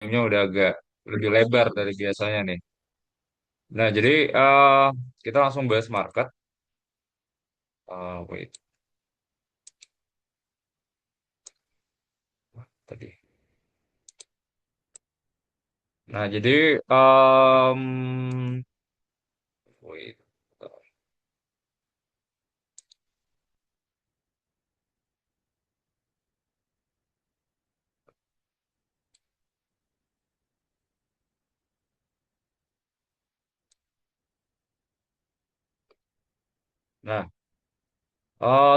Ini udah agak lebih lebar dari biasanya nih. Nah, jadi eh, kita langsung bahas market. Wait, tadi. Nah, jadi wait. Nah,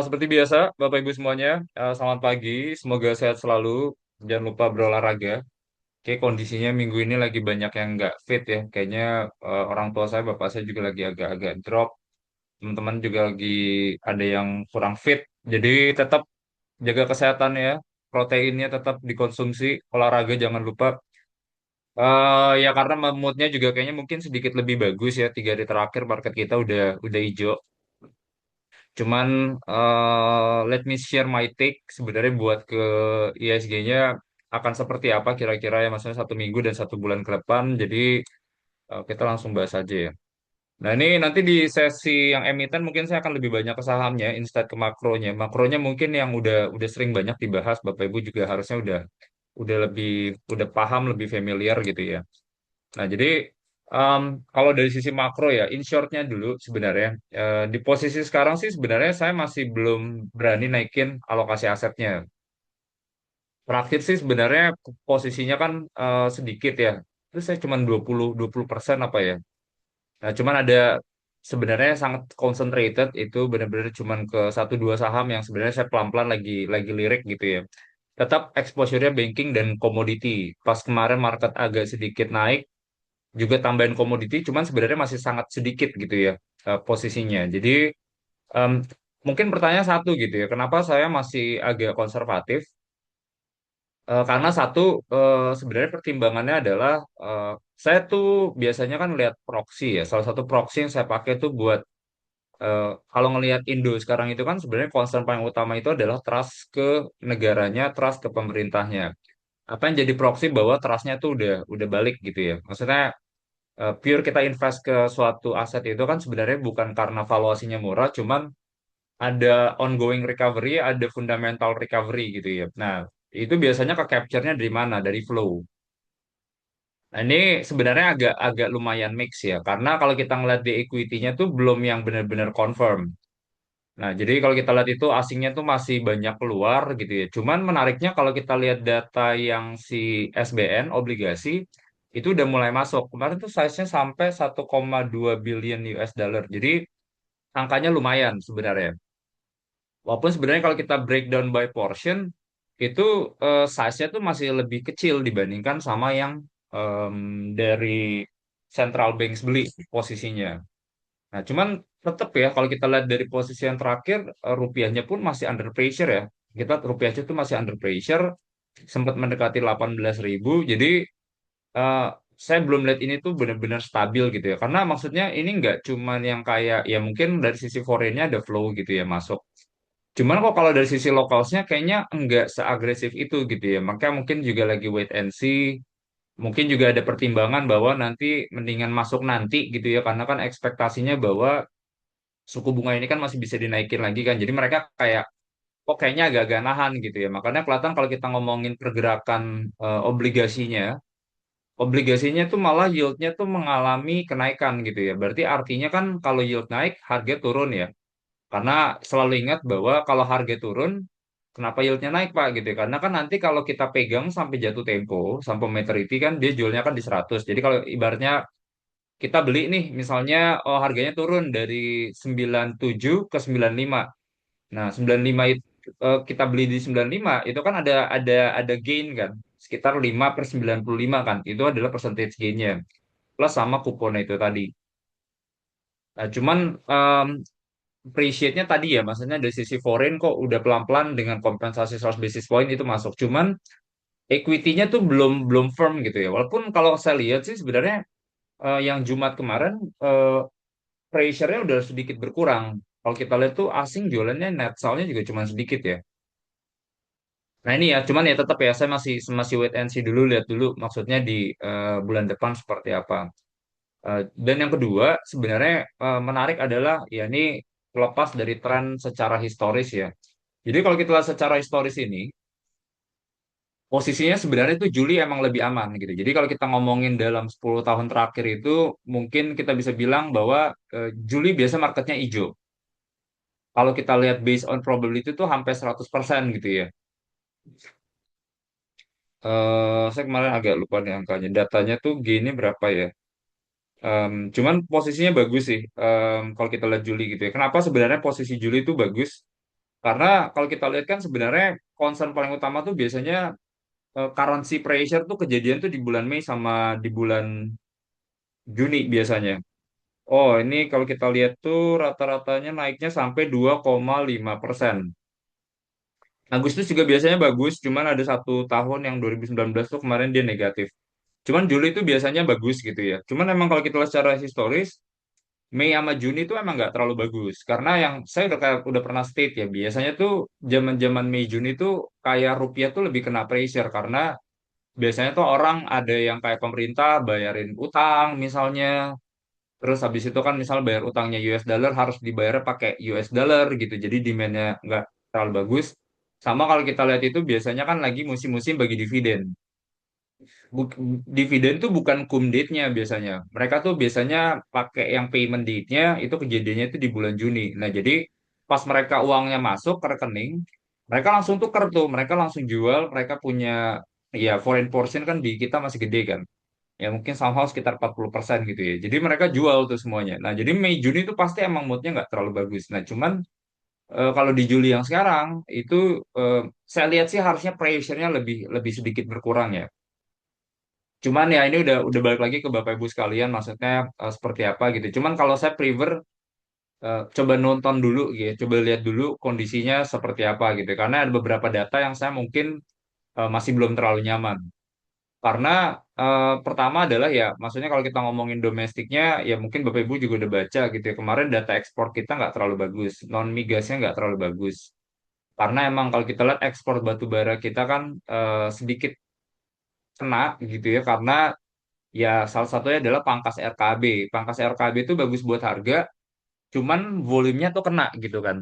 seperti biasa, Bapak Ibu semuanya, selamat pagi. Semoga sehat selalu. Jangan lupa berolahraga. Oke, kondisinya minggu ini lagi banyak yang nggak fit ya. Kayaknya orang tua saya, bapak saya juga lagi agak-agak drop. Teman-teman juga lagi ada yang kurang fit. Jadi tetap jaga kesehatan ya. Proteinnya tetap dikonsumsi. Olahraga jangan lupa. Ya karena moodnya juga kayaknya mungkin sedikit lebih bagus ya. 3 hari terakhir market kita udah hijau. Cuman let me share my take sebenarnya buat ke ISG-nya akan seperti apa kira-kira ya maksudnya 1 minggu dan 1 bulan ke depan. Jadi kita langsung bahas aja ya. Nah ini nanti di sesi yang emiten mungkin saya akan lebih banyak ke sahamnya instead ke makronya. Makronya mungkin yang udah sering banyak dibahas Bapak Ibu juga harusnya udah lebih udah paham lebih familiar gitu ya. Nah, jadi um, kalau dari sisi makro ya, in short-nya dulu sebenarnya di posisi sekarang sih sebenarnya saya masih belum berani naikin alokasi asetnya. Terakhir sih sebenarnya posisinya kan sedikit ya. Itu saya cuma 20% apa ya. Nah, cuman ada sebenarnya sangat concentrated itu benar-benar cuman ke satu dua saham yang sebenarnya saya pelan-pelan lagi lirik gitu ya. Tetap exposure-nya banking dan komoditi. Pas kemarin market agak sedikit naik, juga tambahin komoditi, cuman sebenarnya masih sangat sedikit gitu ya posisinya. Jadi em, mungkin pertanyaan satu gitu ya, kenapa saya masih agak konservatif? Karena satu sebenarnya pertimbangannya adalah saya tuh biasanya kan lihat proxy ya. Salah satu proxy yang saya pakai tuh buat kalau ngelihat Indo sekarang itu kan sebenarnya concern paling utama itu adalah trust ke negaranya, trust ke pemerintahnya. Apa yang jadi proxy bahwa trustnya tuh udah balik gitu ya. Maksudnya pure kita invest ke suatu aset itu kan sebenarnya bukan karena valuasinya murah, cuman ada ongoing recovery, ada fundamental recovery gitu ya. Nah, itu biasanya ke capture-nya dari mana? Dari flow. Nah, ini sebenarnya agak agak lumayan mix ya, karena kalau kita ngeliat di equity-nya tuh belum yang benar-benar confirm. Nah, jadi kalau kita lihat itu asingnya tuh masih banyak keluar gitu ya. Cuman menariknya kalau kita lihat data yang si SBN, obligasi, itu udah mulai masuk. Kemarin tuh size-nya sampai 1,2 billion US dollar. Jadi angkanya lumayan sebenarnya. Walaupun sebenarnya kalau kita breakdown by portion, itu size-nya tuh masih lebih kecil dibandingkan sama yang em, dari central banks beli posisinya. Nah, cuman tetap ya kalau kita lihat dari posisi yang terakhir rupiahnya pun masih under pressure ya. Kita rupiahnya itu masih under pressure, sempat mendekati 18.000. Jadi eh, saya belum lihat ini tuh benar-benar stabil gitu ya. Karena maksudnya ini nggak cuman yang kayak ya mungkin dari sisi foreignnya ada flow gitu ya masuk. Cuman kok kalau dari sisi lokalnya kayaknya enggak seagresif itu gitu ya. Makanya mungkin juga lagi wait and see. Mungkin juga ada pertimbangan bahwa nanti mendingan masuk nanti gitu ya. Karena kan ekspektasinya bahwa suku bunga ini kan masih bisa dinaikin lagi kan. Jadi mereka kayak kok kayaknya agak-agak nahan gitu ya. Makanya kelihatan kalau kita ngomongin pergerakan obligasinya, obligasinya tuh malah yieldnya tuh mengalami kenaikan gitu ya. Berarti artinya kan kalau yield naik, harga turun ya. Karena selalu ingat bahwa kalau harga turun, kenapa yieldnya naik Pak gitu ya. Karena kan nanti kalau kita pegang sampai jatuh tempo, sampai maturity kan dia jualnya kan di 100. Jadi kalau ibaratnya kita beli nih, misalnya oh harganya turun dari 97 ke 95. Nah, 95 itu kita beli di 95 itu kan ada gain kan, sekitar 5/95 kan. Itu adalah percentage gainnya plus sama kuponnya itu tadi. Nah, cuman appreciate-nya tadi ya, maksudnya dari sisi foreign kok udah pelan-pelan dengan kompensasi 100 basis point itu masuk. Cuman equity-nya tuh belum belum firm gitu ya. Walaupun kalau saya lihat sih sebenarnya yang Jumat kemarin eh, pressure-nya udah sedikit berkurang. Kalau kita lihat tuh asing jualannya net sell-nya juga cuma sedikit ya. Nah ini ya, cuman ya tetap ya saya masih masih wait and see dulu, lihat dulu maksudnya di bulan depan seperti apa. Dan yang kedua sebenarnya menarik adalah ya ini lepas dari tren secara historis ya. Jadi kalau kita lihat secara historis ini, posisinya sebenarnya itu Juli emang lebih aman gitu. Jadi kalau kita ngomongin dalam 10 tahun terakhir itu mungkin kita bisa bilang bahwa Juli biasa marketnya hijau. Kalau kita lihat based on probability itu hampir 100% gitu ya. Saya kemarin agak lupa nih angkanya. Datanya tuh gini berapa ya? Cuman posisinya bagus sih kalau kita lihat Juli gitu ya. Kenapa sebenarnya posisi Juli itu bagus? Karena kalau kita lihat kan sebenarnya concern paling utama tuh biasanya currency pressure tuh kejadian tuh di bulan Mei sama di bulan Juni biasanya. Oh, ini kalau kita lihat tuh rata-ratanya naiknya sampai 2,5%. Agustus juga biasanya bagus, cuman ada satu tahun yang 2019 tuh kemarin dia negatif. Cuman Juli itu biasanya bagus gitu ya. Cuman emang kalau kita lihat secara historis, Mei sama Juni itu emang nggak terlalu bagus. Karena yang saya udah pernah state ya, biasanya tuh zaman-zaman Mei Juni tuh kayak rupiah tuh lebih kena pressure karena biasanya tuh orang ada yang kayak pemerintah bayarin utang misalnya. Terus habis itu kan misal bayar utangnya US dollar harus dibayar pakai US dollar gitu. Jadi demand-nya nggak terlalu bagus. Sama kalau kita lihat itu biasanya kan lagi musim-musim bagi dividen. Dividen tuh bukan cum date-nya biasanya. Mereka tuh biasanya pakai yang payment date-nya itu kejadiannya itu di bulan Juni. Nah, jadi pas mereka uangnya masuk ke rekening, mereka langsung tuker tuh. Mereka langsung jual. Mereka punya, ya foreign portion kan di kita masih gede kan. Ya mungkin somehow sekitar 40% gitu ya. Jadi mereka jual tuh semuanya. Nah, jadi Mei Juni itu pasti emang moodnya nggak terlalu bagus. Nah, cuman kalau di Juli yang sekarang itu eh, saya lihat sih harusnya pressure-nya lebih lebih sedikit berkurang ya. Cuman ya ini udah balik lagi ke Bapak Ibu sekalian, maksudnya seperti apa gitu. Cuman kalau saya prefer coba nonton dulu gitu, coba lihat dulu kondisinya seperti apa gitu. Karena ada beberapa data yang saya mungkin masih belum terlalu nyaman. Karena pertama adalah ya, maksudnya kalau kita ngomongin domestiknya, ya mungkin Bapak Ibu juga udah baca gitu ya. Kemarin data ekspor kita nggak terlalu bagus, non migasnya nggak terlalu bagus. Karena emang kalau kita lihat ekspor batu bara kita kan sedikit kena gitu ya, karena ya salah satunya adalah pangkas RKB. Pangkas RKB itu bagus buat harga, cuman volumenya tuh kena gitu kan.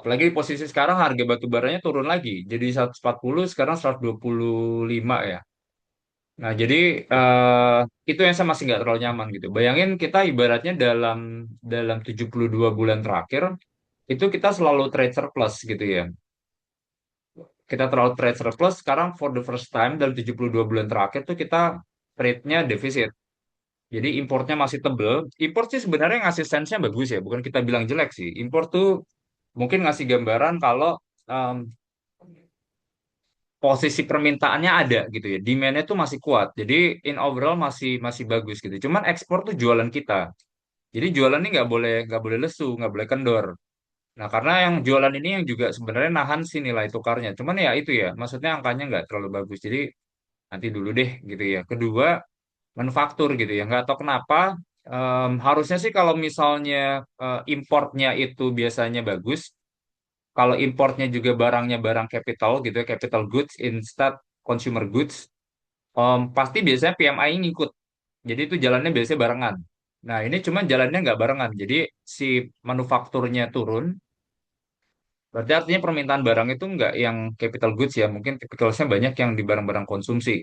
Apalagi posisi sekarang harga batu baranya turun lagi, jadi 140 sekarang 125 ya. Nah, jadi eh, itu yang saya masih nggak terlalu nyaman gitu. Bayangin kita ibaratnya dalam 72 bulan terakhir itu kita selalu trade surplus gitu ya. Kita terlalu trade surplus, sekarang for the first time dalam 72 bulan terakhir tuh kita trade-nya defisit. Jadi importnya masih tebel. Import sih sebenarnya ngasih sense-nya bagus ya, bukan kita bilang jelek sih. Import tuh mungkin ngasih gambaran kalau em, posisi permintaannya ada gitu ya. Demand-nya tuh masih kuat. Jadi in overall masih masih bagus gitu. Cuman ekspor tuh jualan kita. Jadi jualan ini nggak boleh lesu, nggak boleh kendor. Nah, karena yang jualan ini yang juga sebenarnya nahan sih nilai tukarnya. Cuman ya itu ya, maksudnya angkanya nggak terlalu bagus. Jadi nanti dulu deh gitu ya. Kedua, manufaktur gitu ya. Nggak tahu kenapa. Harusnya sih kalau misalnya importnya itu biasanya bagus. Kalau importnya juga barangnya barang capital gitu ya, capital goods instead consumer goods, pasti biasanya PMI ngikut. Jadi itu jalannya biasanya barengan. Nah, ini cuma jalannya nggak barengan. Jadi si manufakturnya turun, berarti artinya permintaan barang itu nggak yang capital goods ya. Mungkin capitalnya banyak yang di barang-barang konsumsi.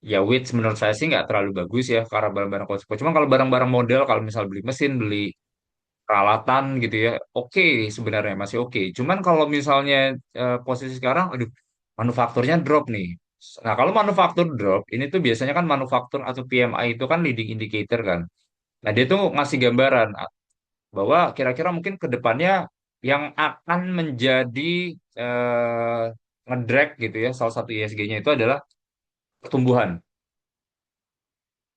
Ya, which menurut saya sih nggak terlalu bagus ya, karena barang-barang konsumsi. Cuma kalau barang-barang model, kalau misal beli mesin, beli peralatan gitu ya, oke sebenarnya masih oke. Cuman kalau misalnya posisi sekarang, aduh, manufakturnya drop nih. Nah, kalau manufaktur drop, ini tuh biasanya kan manufaktur atau PMI itu kan leading indicator kan. Nah, dia tuh ngasih gambaran bahwa kira-kira mungkin ke depannya yang akan menjadi eh, ngedrag gitu ya, salah satu ISG-nya itu adalah pertumbuhan.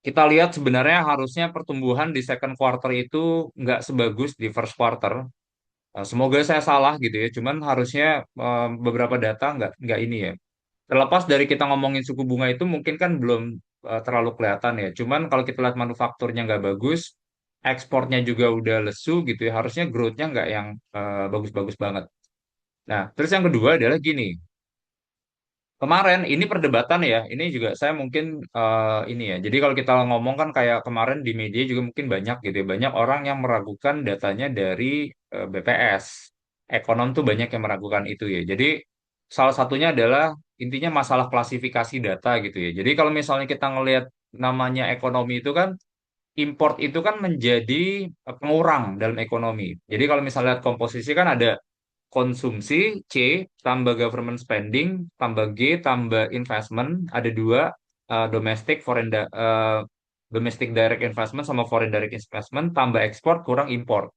Kita lihat sebenarnya harusnya pertumbuhan di second quarter itu nggak sebagus di first quarter. Semoga saya salah gitu ya, cuman harusnya beberapa data nggak ini ya. Terlepas dari kita ngomongin suku bunga itu mungkin kan belum terlalu kelihatan ya. Cuman kalau kita lihat manufakturnya nggak bagus, ekspornya juga udah lesu gitu ya, harusnya growth-nya nggak yang bagus-bagus banget. Nah, terus yang kedua adalah gini. Kemarin ini perdebatan ya, ini juga saya mungkin ini ya. Jadi kalau kita ngomong kan kayak kemarin di media juga mungkin banyak gitu ya, banyak orang yang meragukan datanya dari BPS. Ekonom tuh banyak yang meragukan itu ya. Jadi salah satunya adalah intinya masalah klasifikasi data gitu ya. Jadi kalau misalnya kita ngelihat namanya ekonomi itu kan import itu kan menjadi pengurang dalam ekonomi. Jadi kalau misalnya lihat komposisi kan ada konsumsi, C, tambah government spending, tambah G, tambah investment, ada dua, domestic direct investment sama foreign direct investment, tambah ekspor, kurang import.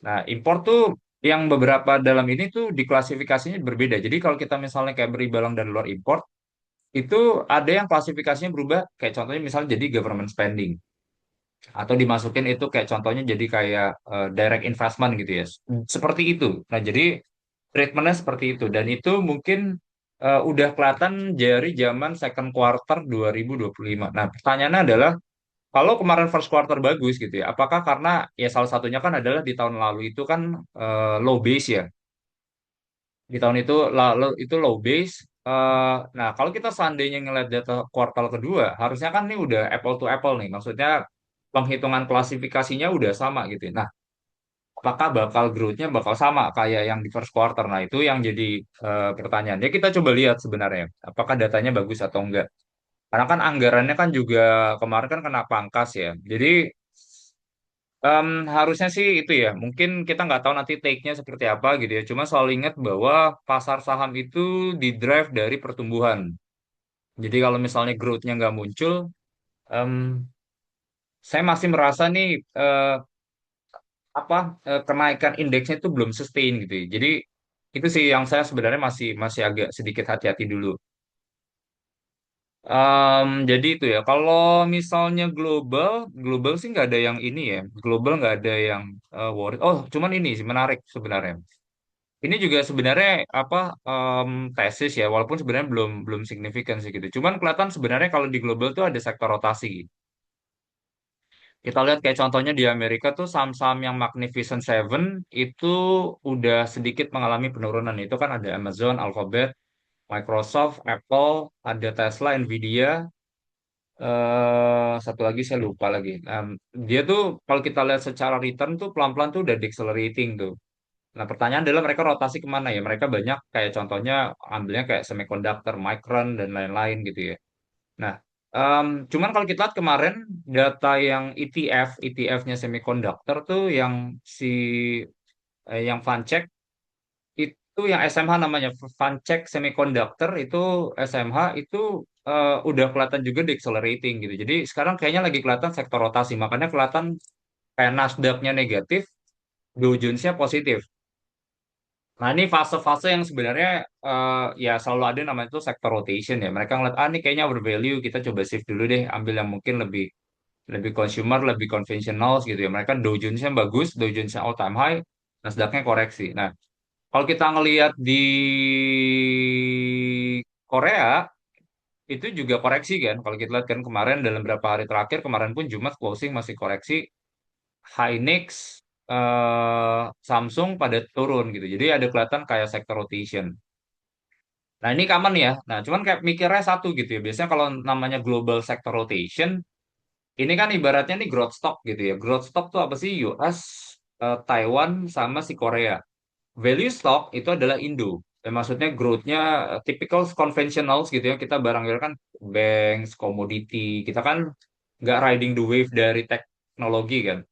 Nah, import tuh yang beberapa dalam ini tuh diklasifikasinya berbeda. Jadi kalau kita misalnya kayak beri barang dari luar import, itu ada yang klasifikasinya berubah, kayak contohnya misalnya jadi government spending atau dimasukin itu kayak contohnya jadi kayak direct investment gitu ya. Seperti itu. Nah, jadi treatmentnya seperti itu dan itu mungkin udah kelihatan dari zaman second quarter 2025. Nah, pertanyaannya adalah kalau kemarin first quarter bagus gitu ya, apakah karena ya salah satunya kan adalah di tahun lalu itu kan low base ya. Di tahun itu lalu itu low base. Nah, kalau kita seandainya ngeliat data kuartal kedua, harusnya kan ini udah apple to apple nih. Maksudnya penghitungan klasifikasinya udah sama gitu ya. Nah, apakah bakal growth-nya bakal sama kayak yang di first quarter? Nah, itu yang jadi pertanyaan. Ya, kita coba lihat sebenarnya, apakah datanya bagus atau enggak. Karena kan anggarannya kan juga kemarin kan kena pangkas ya. Jadi harusnya sih itu ya. Mungkin kita nggak tahu nanti take-nya seperti apa gitu ya. Cuma selalu ingat bahwa pasar saham itu di-drive dari pertumbuhan. Jadi kalau misalnya growth-nya nggak muncul, em, saya masih merasa nih kenaikan indeksnya itu belum sustain gitu ya. Jadi itu sih yang saya sebenarnya masih masih agak sedikit hati-hati dulu. Jadi itu ya. Kalau misalnya global, global sih nggak ada yang ini ya. Global nggak ada yang worried. Oh, cuman ini sih menarik sebenarnya. Ini juga sebenarnya tesis ya, walaupun sebenarnya belum belum signifikan sih gitu. Cuman kelihatan sebenarnya kalau di global tuh ada sektor rotasi. Kita lihat kayak contohnya di Amerika tuh saham-saham yang Magnificent Seven itu udah sedikit mengalami penurunan. Itu kan ada Amazon, Alphabet, Microsoft, Apple, ada Tesla, Nvidia, satu lagi saya lupa lagi. Dia tuh kalau kita lihat secara return tuh pelan-pelan tuh udah decelerating tuh. Nah, pertanyaan adalah mereka rotasi kemana ya? Mereka banyak kayak contohnya ambilnya kayak semiconductor, Micron dan lain-lain gitu ya. Nah, cuman kalau kita lihat kemarin data yang ETF, ETF-nya semiconductor tuh yang si yang Funcheck itu yang SMH namanya Funcheck Semiconductor itu SMH itu udah kelihatan juga di accelerating gitu. Jadi sekarang kayaknya lagi kelihatan sektor rotasi, makanya kelihatan kayak Nasdaq-nya negatif, Dow Jones-nya positif. Nah, ini fase-fase yang sebenarnya ya selalu ada namanya itu sector rotation ya. Mereka ngeliat, ah ini kayaknya overvalue, kita coba shift dulu deh, ambil yang mungkin lebih lebih consumer, lebih konvensional gitu ya. Mereka Dow Jones-nya bagus, Dow Jones-nya all time high, Nasdaq-nya koreksi. Nah, kalau kita ngelihat di Korea, itu juga koreksi kan. Kalau kita lihat kan kemarin dalam beberapa hari terakhir, kemarin pun Jumat closing masih koreksi, Hynix, Samsung pada turun gitu. Jadi ada kelihatan kayak sector rotation. Nah, ini common ya. Nah, cuman kayak mikirnya satu gitu ya. Biasanya kalau namanya global sector rotation, ini kan ibaratnya nih growth stock gitu ya. Growth stock tuh apa sih? US, Taiwan, sama si Korea. Value stock itu adalah Indo. Maksudnya growth-nya typical conventionals gitu ya. Kita barangnya kan banks, commodity. Kita kan nggak riding the wave dari teknologi kan.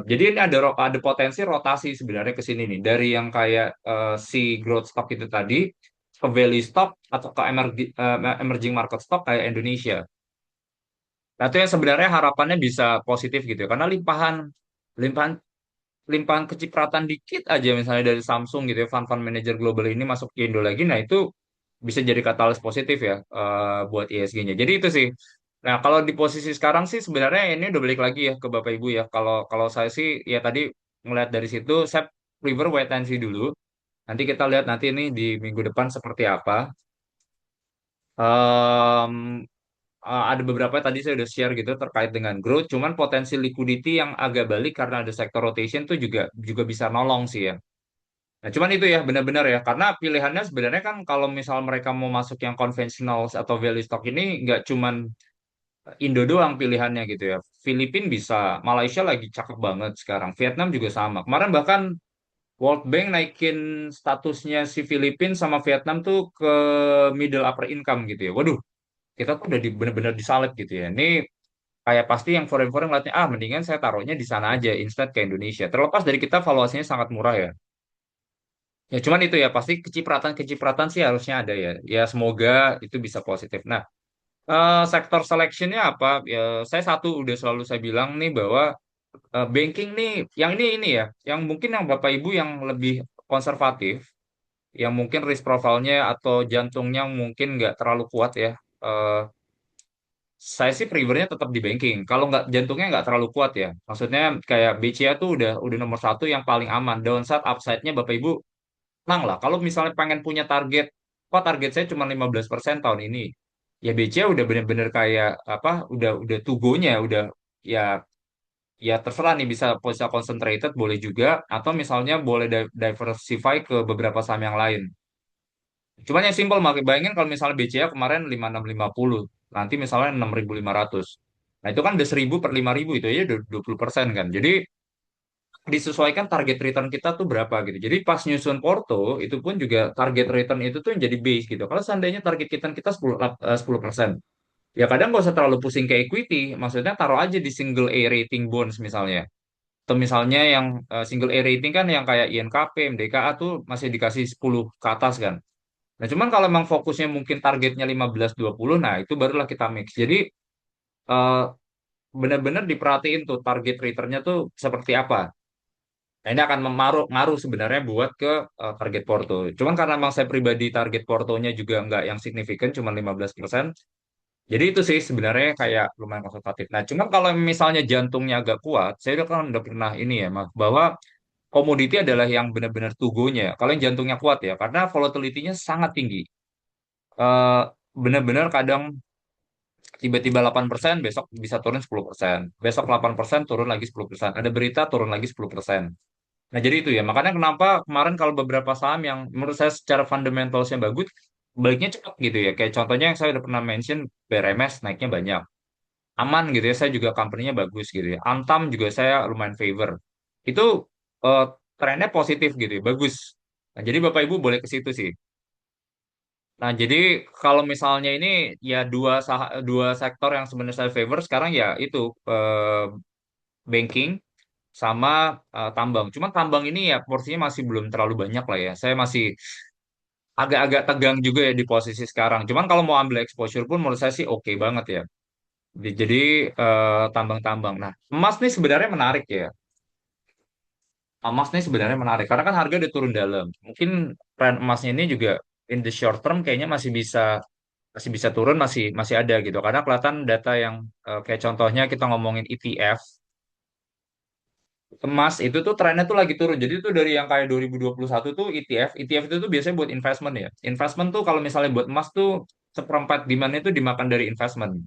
Jadi ini ada potensi rotasi sebenarnya ke sini nih dari yang kayak si growth stock itu tadi ke value stock atau ke emerging market stock kayak Indonesia. Nah, itu yang sebenarnya harapannya bisa positif gitu ya. Karena limpahan limpahan kecipratan dikit aja misalnya dari Samsung gitu ya, fund manager global ini masuk ke Indo lagi, nah itu bisa jadi katalis positif ya buat ISG-nya. Jadi itu sih. Nah, kalau di posisi sekarang sih sebenarnya ini udah balik lagi ya ke Bapak Ibu ya. Kalau kalau saya sih ya tadi ngeliat dari situ, saya prefer wait and see dulu. Nanti kita lihat nanti ini di minggu depan seperti apa. Em, ada beberapa tadi saya udah share gitu terkait dengan growth, cuman potensi liquidity yang agak balik karena ada sector rotation tuh juga juga bisa nolong sih ya. Nah, cuman itu ya benar-benar ya, karena pilihannya sebenarnya kan kalau misal mereka mau masuk yang konvensional atau value stock ini nggak cuman Indo doang pilihannya gitu ya. Filipina bisa, Malaysia lagi cakep banget sekarang, Vietnam juga sama. Kemarin bahkan World Bank naikin statusnya si Filipina sama Vietnam tuh ke middle upper income gitu ya. Waduh, kita tuh udah bener-bener disalib gitu ya. Ini kayak pasti yang foreign-foreign ngeliatnya, ah mendingan saya taruhnya di sana aja, instead ke Indonesia. Terlepas dari kita valuasinya sangat murah ya. Ya cuman itu ya, pasti kecipratan-kecipratan sih harusnya ada ya. Ya semoga itu bisa positif. Nah, sektor selectionnya apa? Ya, saya satu udah selalu saya bilang nih bahwa banking nih, yang ini ya, yang mungkin yang Bapak Ibu yang lebih konservatif, yang mungkin risk profile-nya atau jantungnya mungkin nggak terlalu kuat ya. eh, saya sih prefernya tetap di banking. Kalau nggak jantungnya nggak terlalu kuat ya. Maksudnya kayak BCA tuh udah nomor satu yang paling aman. Downside, upside-nya Bapak Ibu tenang lah. Kalau misalnya pengen punya target, kok target saya cuma 15% tahun ini. Ya BCA udah bener-bener kayak apa? Udah tugonya, udah ya ya terserah nih bisa concentrated boleh juga atau misalnya boleh diversify ke beberapa saham yang lain. Cuman yang simpel bayangin kalau misalnya BCA kemarin 5650, nanti misalnya 6500. Nah, itu kan udah 1000 per 5000 itu aja udah 20% kan. Jadi disesuaikan target return kita tuh berapa gitu. Jadi pas nyusun porto itu pun juga target return itu tuh yang jadi base gitu. Kalau seandainya target return kita 10%, ya kadang nggak usah terlalu pusing ke equity. Maksudnya taruh aja di single A rating bonds misalnya. Atau misalnya yang single A rating kan yang kayak INKP, MDKA tuh masih dikasih 10 ke atas kan. Nah, cuman kalau memang fokusnya mungkin targetnya 15-20, nah itu barulah kita mix. Jadi eh, benar-benar diperhatiin tuh target returnnya tuh seperti apa. Nah, ini akan ngaruh sebenarnya buat ke target porto. Cuman karena memang saya pribadi target portonya juga nggak yang signifikan, cuma 15%. Jadi itu sih sebenarnya kayak lumayan konservatif. Nah, cuman kalau misalnya jantungnya agak kuat, saya udah pernah ini ya, Mas, bahwa komoditi adalah yang benar-benar tugonya. Kalau yang jantungnya kuat ya, karena volatility-nya sangat tinggi. Eh, Benar-benar kadang tiba-tiba 8%, besok bisa turun 10%. Besok 8% turun lagi 10%. Ada berita turun lagi 10%. Nah, jadi itu ya. Makanya kenapa kemarin kalau beberapa saham yang menurut saya secara fundamentalsnya bagus, baliknya cepat gitu ya. Kayak contohnya yang saya udah pernah mention, BRMS naiknya banyak. Aman gitu ya, saya juga company-nya bagus gitu ya. Antam juga saya lumayan favor. Itu eh, trennya positif gitu ya, bagus. Nah, jadi Bapak Ibu boleh ke situ sih. Nah, jadi kalau misalnya ini ya dua sektor yang sebenarnya saya favor sekarang ya itu banking sama tambang. Cuman tambang ini ya porsinya masih belum terlalu banyak lah ya. Saya masih agak-agak tegang juga ya di posisi sekarang. Cuman kalau mau ambil exposure pun menurut saya sih oke banget ya. Jadi tambang-tambang. Nah, emas nih sebenarnya menarik ya. Emas nih sebenarnya menarik karena kan harga udah turun dalam. Mungkin tren emasnya ini juga in the short term kayaknya masih bisa turun, masih masih ada gitu karena kelihatan data yang kayak contohnya kita ngomongin ETF emas itu tuh trennya tuh lagi turun, jadi tuh dari yang kayak 2021 tuh ETF itu tuh biasanya buat investment ya, investment tuh kalau misalnya buat emas tuh seperempat demandnya tuh dimakan dari investment,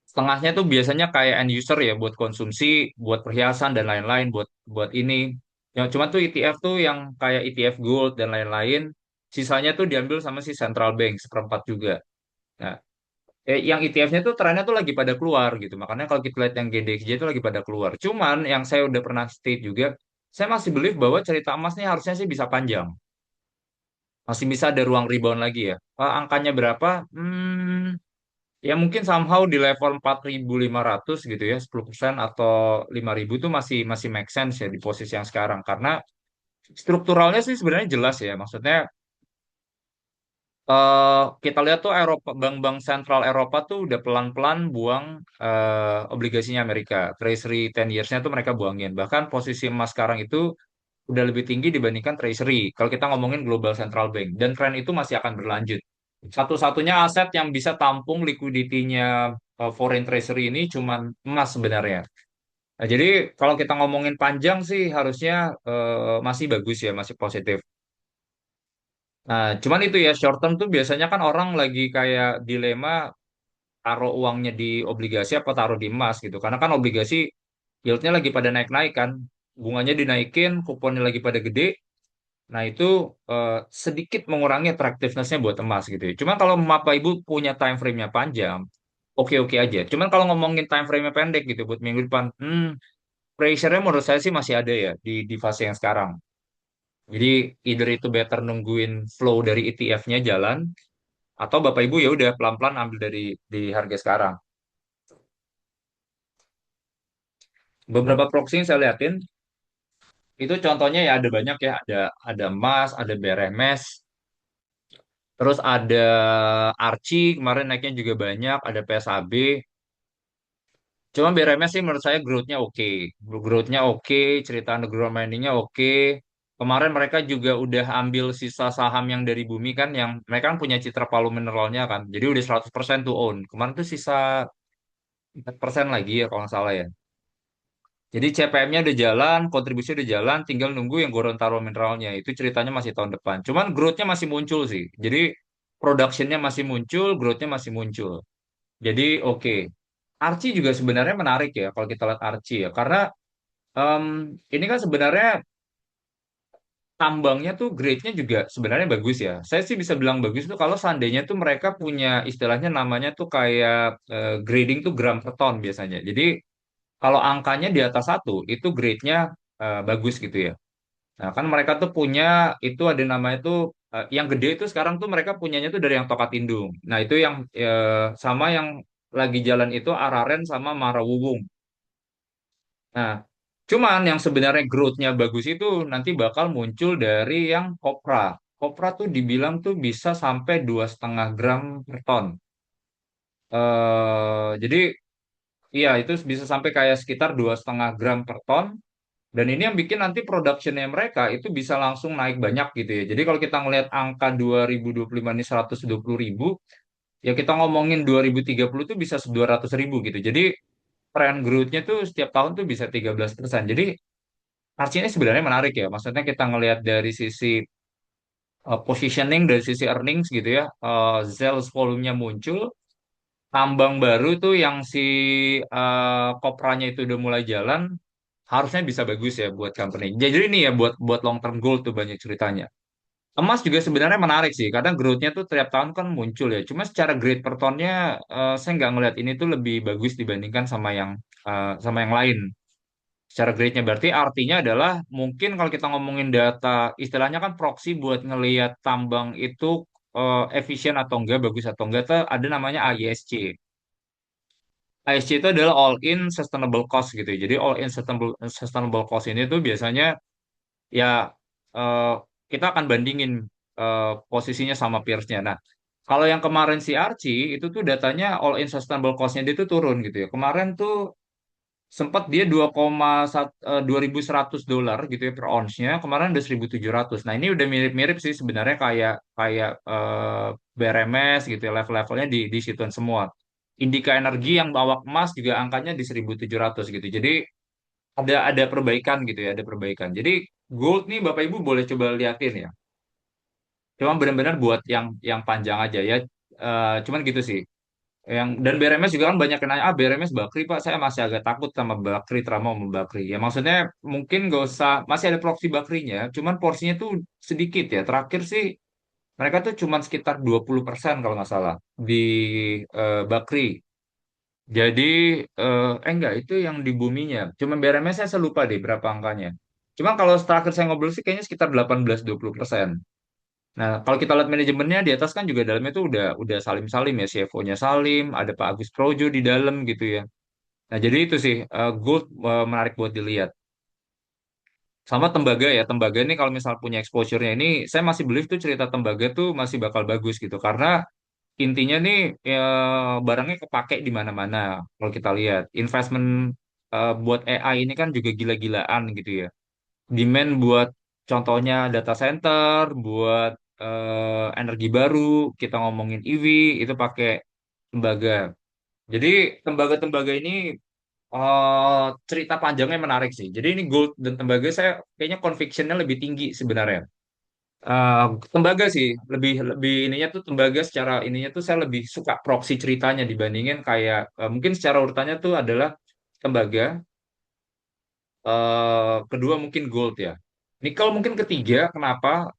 setengahnya tuh biasanya kayak end user ya buat konsumsi, buat perhiasan dan lain-lain, buat buat ini yang cuma tuh ETF tuh yang kayak ETF gold dan lain-lain, sisanya tuh diambil sama si central bank seperempat juga. Nah, yang ETF-nya tuh trennya tuh lagi pada keluar gitu. Makanya kalau kita lihat yang GDXJ itu lagi pada keluar. Cuman yang saya udah pernah state juga, saya masih believe bahwa cerita emas nih harusnya sih bisa panjang. Masih bisa ada ruang rebound lagi ya. Angkanya berapa? Ya mungkin somehow di level 4.500 gitu ya, 10% atau 5.000 tuh masih masih make sense ya di posisi yang sekarang. Karena strukturalnya sih sebenarnya jelas ya. Maksudnya kita lihat tuh Eropa, bank-bank sentral Eropa tuh udah pelan-pelan buang obligasinya Amerika. Treasury 10 years-nya tuh mereka buangin. Bahkan posisi emas sekarang itu udah lebih tinggi dibandingkan Treasury. Kalau kita ngomongin Global Central Bank. Dan tren itu masih akan berlanjut. Satu-satunya aset yang bisa tampung liquidity-nya foreign treasury ini cuman emas sebenarnya. Nah, jadi kalau kita ngomongin panjang sih harusnya masih bagus ya, masih positif. Nah, cuman itu ya short term tuh biasanya kan orang lagi kayak dilema taruh uangnya di obligasi apa taruh di emas gitu. Karena kan obligasi yieldnya lagi pada naik-naik kan. Bunganya dinaikin, kuponnya lagi pada gede. Nah, itu eh, sedikit mengurangi attractiveness-nya buat emas gitu ya. Cuma kalau Bapak Ibu punya time frame-nya panjang, oke-oke aja. Cuman kalau ngomongin time frame-nya pendek gitu buat minggu depan, pressure-nya menurut saya sih masih ada ya di fase yang sekarang. Jadi either itu better nungguin flow dari ETF-nya jalan, atau Bapak Ibu ya udah pelan-pelan ambil dari di harga sekarang. Beberapa proxy yang saya liatin itu contohnya ya ada banyak ya, ada emas, ada BRMS, terus ada Archie kemarin naiknya juga banyak, ada PSAB. Cuma BRMS sih menurut saya growth-nya oke. Growth-nya oke, cerita underground mining-nya oke. Kemarin mereka juga udah ambil sisa saham yang dari bumi kan, yang mereka kan punya Citra Palu Mineralnya kan. Jadi udah 100% to own. Kemarin tuh sisa 4% lagi ya kalau nggak salah ya. Jadi CPM-nya udah jalan, kontribusi udah jalan, tinggal nunggu yang Gorontalo Mineralnya. Itu ceritanya masih tahun depan. Cuman growth-nya masih muncul sih. Jadi production-nya masih muncul, growth-nya masih muncul. Jadi oke. Archie juga sebenarnya menarik ya kalau kita lihat Archie ya. Karena em, ini kan sebenarnya tambangnya tuh grade-nya juga sebenarnya bagus ya. Saya sih bisa bilang bagus tuh kalau seandainya tuh mereka punya istilahnya namanya tuh kayak grading tuh gram per ton biasanya. Jadi kalau angkanya di atas satu itu grade-nya bagus gitu ya. Nah kan mereka tuh punya itu ada namanya tuh yang gede itu sekarang tuh mereka punyanya tuh dari yang Tokat Indung. Nah itu yang sama yang lagi jalan itu Araren sama Marawuwung. Nah, cuman yang sebenarnya growth-nya bagus itu nanti bakal muncul dari yang kopra. Kopra tuh dibilang tuh bisa sampai 2,5 gram per ton. Jadi iya itu bisa sampai kayak sekitar 2,5 gram per ton. Dan ini yang bikin nanti production-nya mereka itu bisa langsung naik banyak gitu ya. Jadi kalau kita ngelihat angka 2025 ini 120.000, ya kita ngomongin 2030 tuh bisa 200.000 gitu. Jadi tren growth-nya tuh setiap tahun tuh bisa 13%. Jadi Archie ini sebenarnya menarik ya. Maksudnya kita ngelihat dari sisi positioning, dari sisi earnings gitu ya. Sales volume-nya muncul, tambang baru tuh yang si kopranya itu udah mulai jalan, harusnya bisa bagus ya buat company. Jadi ini ya buat buat long term goal tuh banyak ceritanya. Emas juga sebenarnya menarik sih, karena growth-nya tuh tiap tahun kan muncul ya. Cuma secara grade per tonnya, saya nggak ngelihat ini tuh lebih bagus dibandingkan sama yang lain. Secara grade-nya berarti artinya adalah mungkin kalau kita ngomongin data, istilahnya kan proxy buat ngelihat tambang itu efisien atau enggak, bagus atau enggak, tuh ada namanya AISC. AISC itu adalah all in sustainable cost gitu ya. Jadi all in sustainable cost ini tuh biasanya ya eh, kita akan bandingin posisinya sama peers-nya. Nah, kalau yang kemarin si Archie itu tuh datanya all in sustainable cost-nya dia tuh turun gitu ya. Kemarin tuh sempat dia 2.100 dolar gitu ya per ounce-nya. Kemarin udah 1.700. Nah, ini udah mirip-mirip sih sebenarnya kayak kayak BRMS gitu ya, level-levelnya di situan semua. Indika Energi yang bawa emas juga angkanya di 1.700 gitu. Jadi ada perbaikan gitu ya, ada perbaikan. Jadi gold nih Bapak Ibu boleh coba liatin ya. Cuma benar-benar buat yang panjang aja ya. Cuman gitu sih. Yang dan BRMS juga kan banyak yang nanya, BRMS Bakri Pak, saya masih agak takut sama Bakri, trauma sama Bakri. Ya maksudnya mungkin nggak usah, masih ada proxy Bakrinya, cuman porsinya tuh sedikit ya. Terakhir sih mereka tuh cuman sekitar 20% kalau nggak salah di Bakri. Jadi enggak itu yang di buminya. Cuman BRMS saya lupa deh berapa angkanya. Cuma kalau terakhir saya ngobrol sih kayaknya sekitar 18-20%. Nah, kalau kita lihat manajemennya di atas kan juga dalamnya tuh udah salim-salim ya, CFO-nya Salim, ada Pak Agus Projo di dalam gitu ya. Nah, jadi itu sih gold menarik buat dilihat. Sama tembaga ya, tembaga ini kalau misal punya exposure-nya ini, saya masih believe tuh cerita tembaga tuh masih bakal bagus gitu. Karena intinya nih ya, barangnya kepake di mana-mana kalau kita lihat. Investment buat AI ini kan juga gila-gilaan gitu ya. Demand buat contohnya data center, buat energi baru, kita ngomongin EV, itu pakai tembaga. Jadi tembaga-tembaga ini cerita panjangnya menarik sih. Jadi ini gold dan tembaga saya kayaknya convictionnya lebih tinggi sebenarnya. Eh, tembaga sih lebih lebih ininya tuh tembaga secara ininya tuh saya lebih suka proxy ceritanya dibandingin kayak mungkin secara urutannya tuh adalah tembaga, kedua mungkin gold ya. Nikel mungkin ketiga, kenapa?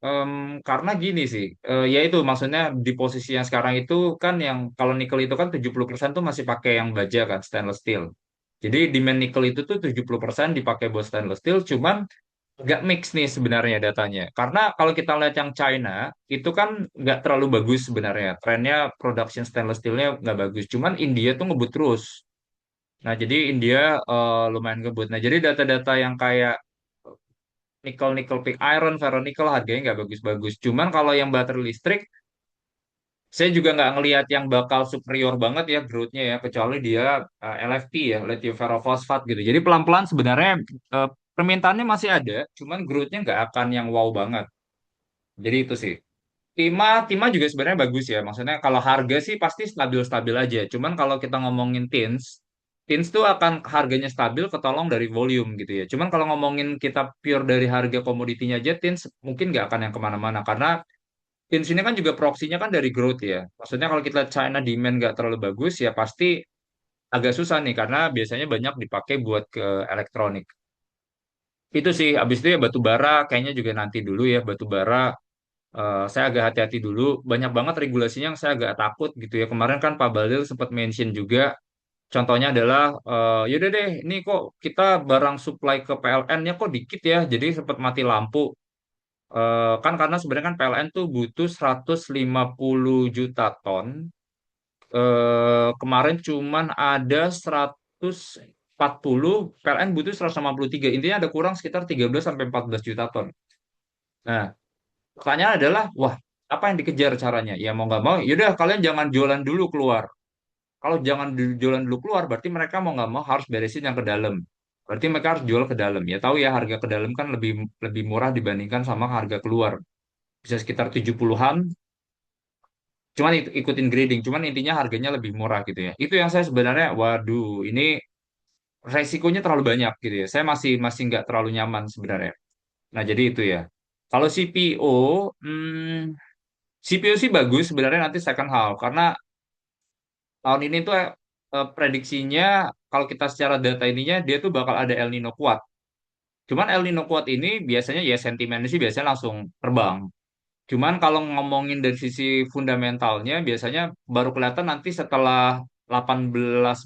Karena gini sih, ya itu maksudnya di posisi yang sekarang itu kan yang kalau nikel itu kan 70% tuh masih pakai yang baja kan, stainless steel. Jadi demand nikel itu tuh 70% dipakai buat stainless steel, cuman nggak mix nih sebenarnya datanya. Karena kalau kita lihat yang China, itu kan nggak terlalu bagus sebenarnya. Trennya production stainless steelnya nggak bagus. Cuman India tuh ngebut terus. Nah, jadi India lumayan ngebut. Nah, jadi data-data yang kayak nikel, nickel pig iron, ferronickel harganya nggak bagus-bagus. Cuman kalau yang baterai listrik, saya juga nggak ngelihat yang bakal superior banget ya growth-nya ya, kecuali dia LFP ya, lithium ferrofosfat gitu. Jadi pelan-pelan sebenarnya eh, permintaannya masih ada, cuman growth-nya nggak akan yang wow banget. Jadi itu sih. Timah juga sebenarnya bagus ya. Maksudnya kalau harga sih pasti stabil-stabil aja. Cuman kalau kita ngomongin tins tuh akan harganya stabil ketolong dari volume gitu ya. Cuman kalau ngomongin kita pure dari harga komoditinya aja, tins mungkin nggak akan yang kemana-mana. Karena tins ini kan juga proksinya kan dari growth ya. Maksudnya kalau kita China demand nggak terlalu bagus ya pasti agak susah nih. Karena biasanya banyak dipakai buat ke elektronik. Itu sih, habis itu ya batu bara kayaknya juga nanti dulu ya batu bara. Saya agak hati-hati dulu. Banyak banget regulasinya yang saya agak takut gitu ya. Kemarin kan Pak Balil sempat mention juga. Contohnya adalah, yaudah deh, ini kok kita barang supply ke PLN-nya kok dikit ya. Jadi sempat mati lampu. Kan karena sebenarnya kan PLN tuh butuh 150 juta ton. Kemarin cuman ada 140, PLN butuh 153. Intinya ada kurang sekitar 13 sampai 14 juta ton. Nah, pertanyaan adalah, wah, apa yang dikejar caranya? Ya mau nggak mau, yaudah kalian jangan jualan dulu keluar. Kalau jangan jualan dulu keluar, berarti mereka mau nggak mau harus beresin yang ke dalam. Berarti mereka harus jual ke dalam. Ya tahu ya harga ke dalam kan lebih lebih murah dibandingkan sama harga keluar. Bisa sekitar 70-an, cuman ikutin grading. Cuman intinya harganya lebih murah gitu ya. Itu yang saya sebenarnya, waduh, ini resikonya terlalu banyak gitu ya. Saya masih masih nggak terlalu nyaman sebenarnya. Nah jadi itu ya. Kalau CPO, CPO sih bagus sebenarnya nanti second half karena tahun ini tuh prediksinya kalau kita secara data ininya dia tuh bakal ada El Nino kuat. Cuman El Nino kuat ini biasanya ya sentimennya sih biasanya langsung terbang. Cuman kalau ngomongin dari sisi fundamentalnya biasanya baru kelihatan nanti setelah 18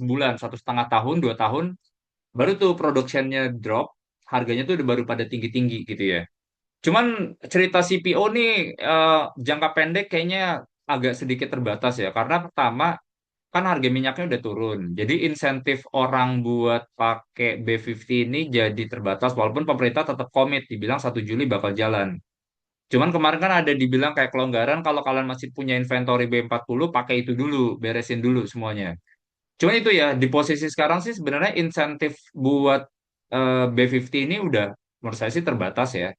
bulan, 1,5 tahun, 2 tahun, baru tuh productionnya drop, harganya tuh udah baru pada tinggi-tinggi gitu ya. Cuman cerita CPO nih jangka pendek kayaknya agak sedikit terbatas ya. Karena pertama kan harga minyaknya udah turun. Jadi insentif orang buat pakai B50 ini jadi terbatas walaupun pemerintah tetap komit dibilang 1 Juli bakal jalan. Cuman kemarin kan ada dibilang kayak kelonggaran kalau kalian masih punya inventory B40 pakai itu dulu, beresin dulu semuanya. Cuman itu ya di posisi sekarang sih sebenarnya insentif buat B50 ini udah menurut saya sih terbatas ya.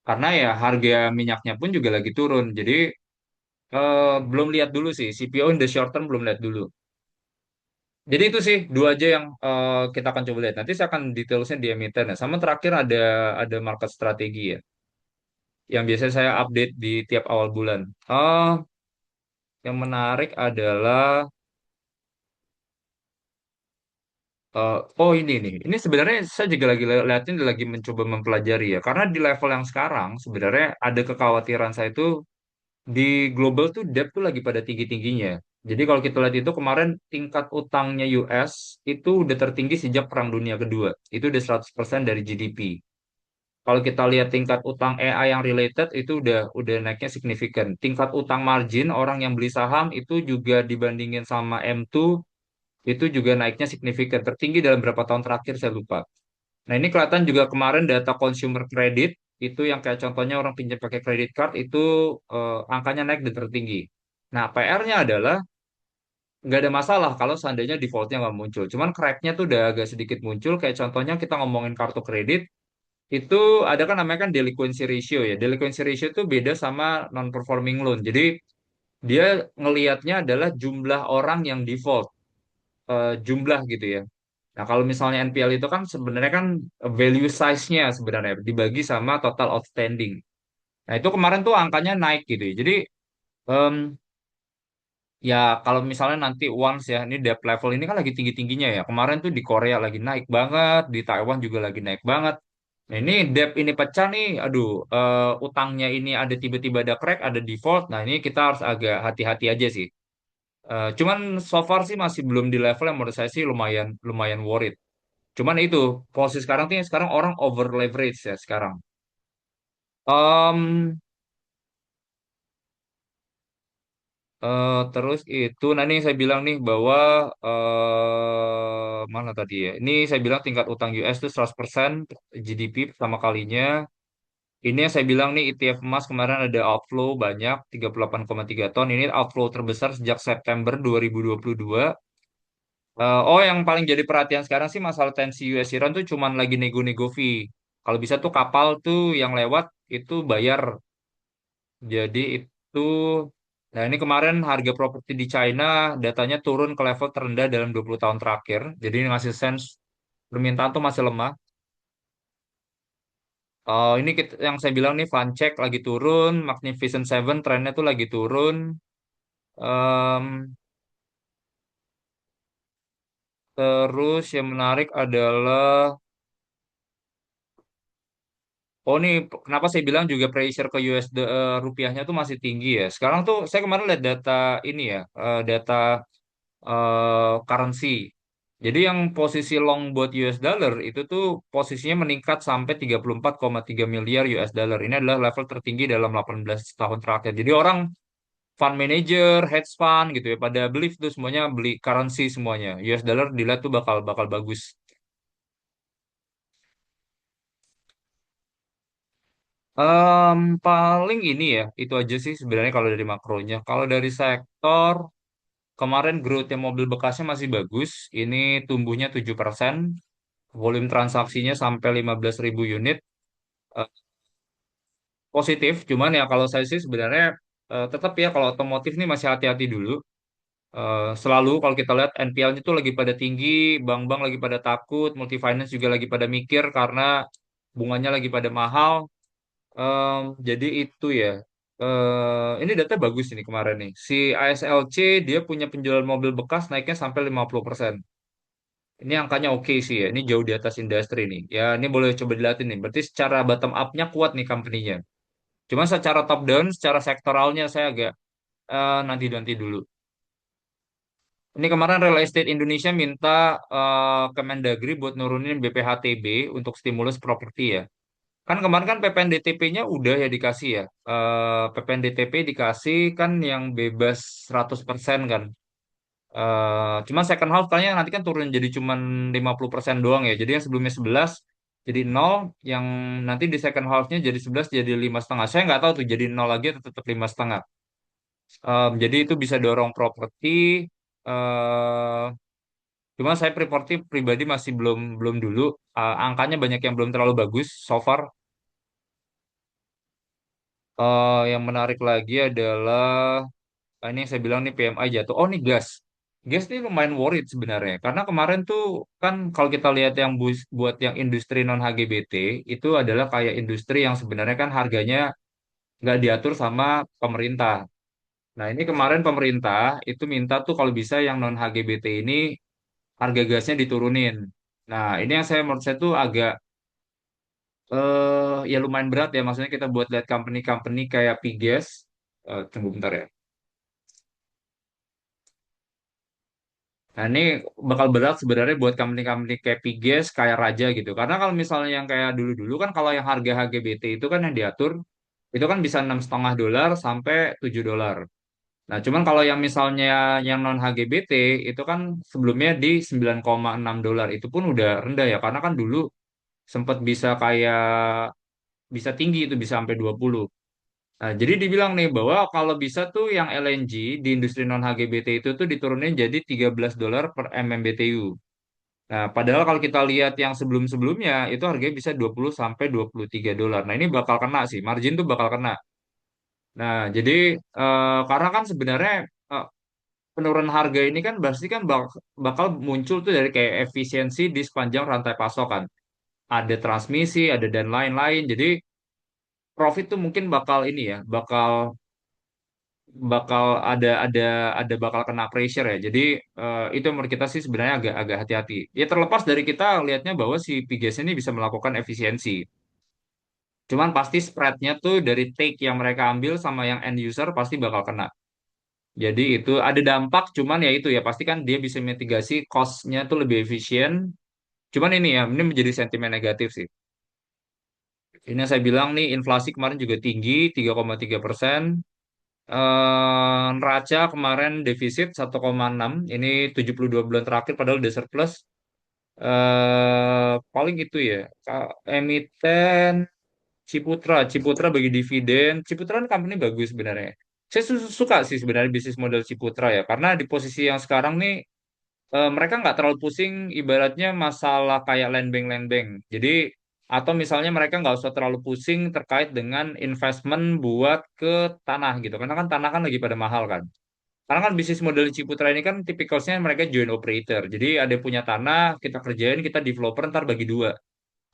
Karena ya harga minyaknya pun juga lagi turun. Jadi belum lihat dulu sih CPO in the short term belum lihat dulu. Jadi itu sih dua aja yang kita akan coba lihat. Nanti saya akan detailsnya di emiten ya. Sama terakhir ada market strategi ya, yang biasanya saya update di tiap awal bulan. Yang menarik adalah oh ini nih, ini sebenarnya saya juga lagi liatin lagi mencoba mempelajari ya. Karena di level yang sekarang sebenarnya ada kekhawatiran saya itu di global tuh debt tuh lagi pada tinggi-tingginya. Jadi kalau kita lihat itu kemarin tingkat utangnya US itu udah tertinggi sejak Perang Dunia Kedua. Itu udah 100% dari GDP. Kalau kita lihat tingkat utang AI yang related itu udah naiknya signifikan. Tingkat utang margin orang yang beli saham itu juga dibandingin sama M2 itu juga naiknya signifikan. Tertinggi dalam berapa tahun terakhir saya lupa. Nah ini kelihatan juga kemarin data consumer credit itu yang kayak contohnya orang pinjam pakai credit card itu angkanya naik dan tertinggi. Nah PR-nya adalah nggak ada masalah kalau seandainya defaultnya nggak muncul. Cuman crack-nya tuh udah agak sedikit muncul. Kayak contohnya kita ngomongin kartu kredit, itu ada kan namanya kan delinquency ratio ya. Delinquency ratio itu beda sama non-performing loan. Jadi dia ngelihatnya adalah jumlah orang yang default, jumlah gitu ya. Nah kalau misalnya NPL itu kan sebenarnya kan value size-nya sebenarnya dibagi sama total outstanding. Nah itu kemarin tuh angkanya naik gitu ya. Jadi em, ya kalau misalnya nanti once ya, ini debt level ini kan lagi tinggi-tingginya ya. Kemarin tuh di Korea lagi naik banget, di Taiwan juga lagi naik banget. Nah, ini debt ini pecah nih, aduh, utangnya ini ada tiba-tiba ada crack, ada default. Nah, ini kita harus agak hati-hati aja sih. Cuman so far sih masih belum di level yang menurut saya sih lumayan lumayan worried. Cuman itu posisi sekarang tuh sekarang orang over leverage ya sekarang. Em, terus itu, nah ini saya bilang nih bahwa mana tadi ya? Ini saya bilang tingkat utang US itu 100% GDP pertama kalinya. Ini yang saya bilang nih ETF emas kemarin ada outflow banyak 38,3 ton. Ini outflow terbesar sejak September 2022. Oh, yang paling jadi perhatian sekarang sih masalah tensi US Iran tuh cuman lagi nego-nego fee. Kalau bisa tuh kapal tuh yang lewat itu bayar. Jadi itu, nah ini kemarin harga properti di China datanya turun ke level terendah dalam 20 tahun terakhir. Jadi ini ngasih sense permintaan tuh masih lemah. Ini yang saya bilang nih Check lagi turun, Magnificent Seven trennya tuh lagi turun. Em, terus yang menarik adalah, oh nih kenapa saya bilang juga pressure ke rupiahnya tuh masih tinggi ya. Sekarang tuh saya kemarin lihat data ini ya, data currency. Jadi yang posisi long buat US dollar itu tuh posisinya meningkat sampai 34,3 miliar US dollar. Ini adalah level tertinggi dalam 18 tahun terakhir. Jadi orang fund manager, hedge fund gitu ya pada believe tuh semuanya beli currency semuanya. US dollar dilihat tuh bakal bakal bagus. Paling ini ya, itu aja sih sebenarnya kalau dari makronya. Kalau dari sektor, kemarin growth-nya mobil bekasnya masih bagus. Ini tumbuhnya 7%, volume transaksinya sampai 15.000 unit. Eh, Positif, cuman ya kalau saya sih sebenarnya tetap ya kalau otomotif ini masih hati-hati dulu. Selalu kalau kita lihat NPL-nya itu lagi pada tinggi, bank-bank lagi pada takut, multi finance juga lagi pada mikir karena bunganya lagi pada mahal. Jadi itu ya. Ini data bagus ini kemarin nih. Si ASLC dia punya penjualan mobil bekas naiknya sampai 50%. Ini angkanya oke sih ya. Ini jauh di atas industri nih. Ya, ini boleh coba dilihatin nih. Berarti secara bottom up-nya kuat nih company-nya. Cuma secara top down, secara sektoralnya saya agak nanti-nanti dulu. Ini kemarin Real Estate Indonesia minta Kemendagri buat nurunin BPHTB untuk stimulus properti ya. Kan kemarin kan PPNDTP-nya udah ya dikasih ya. PPNDTP dikasih kan yang bebas 100% kan. Cuman second half kayaknya nanti kan turun jadi cuman 50% doang ya. Jadi yang sebelumnya 11 jadi nol, yang nanti di second half-nya jadi 11 jadi 5,5. Saya nggak tahu tuh jadi nol lagi atau tetap 5,5. Jadi itu bisa dorong properti. eh Cuma saya pribadi masih belum belum dulu. Angkanya banyak yang belum terlalu bagus so far. Yang menarik lagi adalah ini yang saya bilang nih PMI jatuh. Oh nih gas. Gas ini lumayan worried sebenarnya. Karena kemarin tuh kan kalau kita lihat yang buat yang industri non HGBT itu adalah kayak industri yang sebenarnya kan harganya nggak diatur sama pemerintah. Nah ini kemarin pemerintah itu minta tuh kalau bisa yang non HGBT ini harga gasnya diturunin. Nah ini yang saya menurut saya tuh agak ya lumayan berat ya. Maksudnya kita buat lihat company-company kayak Pigas. Tunggu bentar ya. Nah, ini bakal berat sebenarnya buat company-company kayak Piges, kayak Raja gitu. Karena kalau misalnya yang kayak dulu-dulu kan kalau yang harga HGBT itu kan yang diatur, itu kan bisa 6,5 dolar sampai 7 dolar. Nah, cuman kalau yang misalnya yang non HGBT itu kan sebelumnya di 9,6 dolar. Itu pun udah rendah ya. Karena kan dulu sempat bisa kayak, bisa tinggi itu bisa sampai 20. Nah, jadi dibilang nih bahwa kalau bisa tuh yang LNG di industri non HGBT itu tuh diturunin jadi 13 dolar per MMBTU. Nah, padahal kalau kita lihat yang sebelum-sebelumnya itu harganya bisa 20 sampai 23 dolar. Nah, ini bakal kena sih, margin tuh bakal kena. Nah, jadi karena kan sebenarnya eh, penurunan harga ini kan pasti kan bakal muncul tuh dari kayak efisiensi di sepanjang rantai pasokan. Ada transmisi, ada dan lain-lain. Jadi profit tuh mungkin bakal ini ya, bakal bakal ada bakal kena pressure ya. Jadi itu yang menurut kita sih sebenarnya agak agak hati-hati. Ya terlepas dari kita lihatnya bahwa si Pigas ini bisa melakukan efisiensi. Cuman pasti spreadnya tuh dari take yang mereka ambil sama yang end user pasti bakal kena. Jadi itu ada dampak, cuman ya itu ya pasti kan dia bisa mitigasi cost-nya tuh lebih efisien. Cuman ini ya, ini menjadi sentimen negatif sih. Ini yang saya bilang nih, inflasi kemarin juga tinggi, 3,3%. Neraca kemarin defisit 1,6. Ini 72 bulan terakhir padahal udah surplus. Paling itu ya. Emiten Ciputra, Ciputra bagi dividen. Ciputra kan company bagus sebenarnya. Saya suka sih sebenarnya bisnis model Ciputra ya, karena di posisi yang sekarang nih mereka nggak terlalu pusing ibaratnya masalah kayak land bank land bank. Jadi atau misalnya mereka nggak usah terlalu pusing terkait dengan investment buat ke tanah gitu, karena kan tanah kan lagi pada mahal kan. Karena kan bisnis model Ciputra ini kan tipikalnya mereka joint operator. Jadi ada yang punya tanah, kita kerjain, kita developer ntar bagi dua.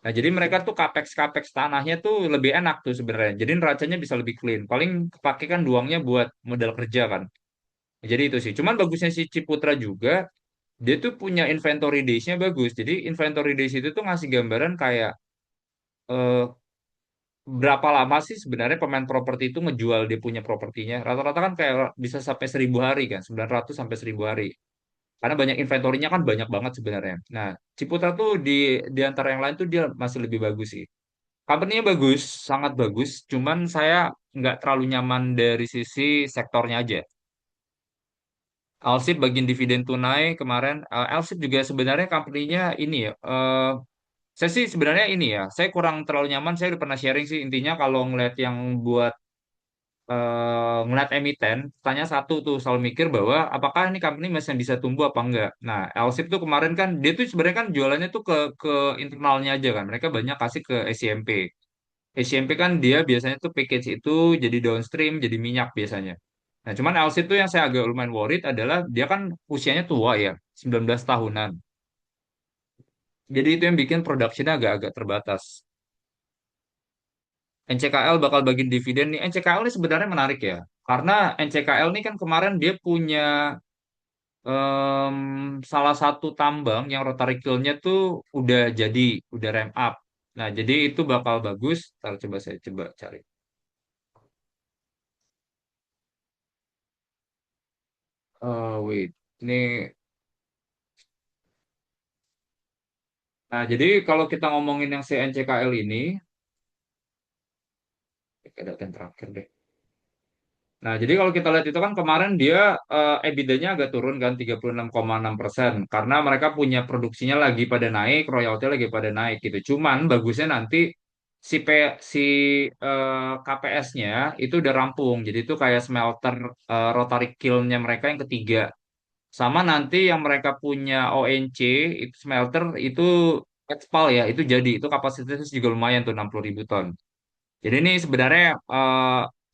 Nah, jadi mereka tuh capex tanahnya tuh lebih enak tuh sebenarnya. Jadi neracanya bisa lebih clean. Paling kepake kan duangnya buat modal kerja kan. Jadi itu sih. Cuman bagusnya si Ciputra juga, dia tuh punya inventory days-nya bagus. Jadi inventory days itu tuh ngasih gambaran kayak eh, berapa lama sih sebenarnya pemain properti itu ngejual dia punya propertinya. Rata-rata kan kayak bisa sampai 1.000 hari kan, 900 sampai 1.000 hari. Karena banyak inventorinya kan banyak banget sebenarnya. Nah, Ciputra tuh di antara yang lain tuh dia masih lebih bagus sih. Company-nya bagus, sangat bagus. Cuman saya nggak terlalu nyaman dari sisi sektornya aja. Alsip bagian dividen tunai kemarin. Alsip juga sebenarnya company-nya ini ya. Saya sih sebenarnya ini ya. Saya kurang terlalu nyaman. Saya udah pernah sharing sih. Intinya kalau ngeliat yang buat ngeliat emiten, tanya satu tuh selalu mikir bahwa apakah ini company masih bisa tumbuh apa enggak. Nah, Alsip tuh kemarin kan dia tuh sebenarnya kan jualannya tuh ke internalnya aja kan. Mereka banyak kasih ke SCMP. SCMP kan dia biasanya tuh package itu jadi downstream, jadi minyak biasanya. Nah, cuman LC itu yang saya agak lumayan worried adalah dia kan usianya tua ya, 19 tahunan. Jadi itu yang bikin produksinya agak-agak terbatas. NCKL bakal bagi dividen nih. NCKL ini sebenarnya menarik ya. Karena NCKL ini kan kemarin dia punya salah satu tambang yang rotary kiln-nya tuh udah jadi, udah ramp up. Nah, jadi itu bakal bagus. Ntar coba saya coba cari. Wait, ini. Nah, jadi kalau kita ngomongin yang CNCKL ini, ada yang terakhir deh. Nah, jadi kalau kita lihat itu kan kemarin dia EBITDA-nya agak turun kan 36,6% karena mereka punya produksinya lagi pada naik, royalti lagi pada naik gitu. Cuman bagusnya nanti si KPS-nya itu udah rampung. Jadi itu kayak smelter rotary kiln-nya mereka yang ketiga. Sama nanti yang mereka punya ONC itu smelter itu expal ya, itu jadi itu kapasitasnya juga lumayan tuh 60.000 ton. Jadi ini sebenarnya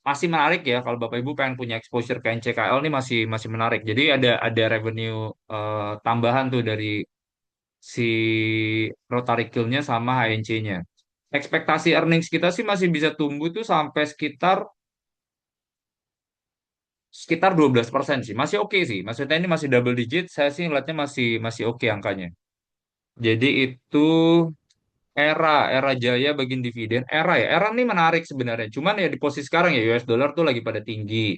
masih menarik ya kalau Bapak Ibu pengen punya exposure ke NCKL ini masih masih menarik. Jadi ada revenue tambahan tuh dari si Rotary Kiln-nya sama HNC-nya. Ekspektasi earnings kita sih masih bisa tumbuh tuh sampai sekitar 12% sih. Masih oke sih. Maksudnya ini masih double digit. Saya sih ngeliatnya masih masih oke angkanya. Jadi itu era jaya bagian dividen. Era ini menarik sebenarnya. Cuman ya di posisi sekarang ya US dollar tuh lagi pada tinggi.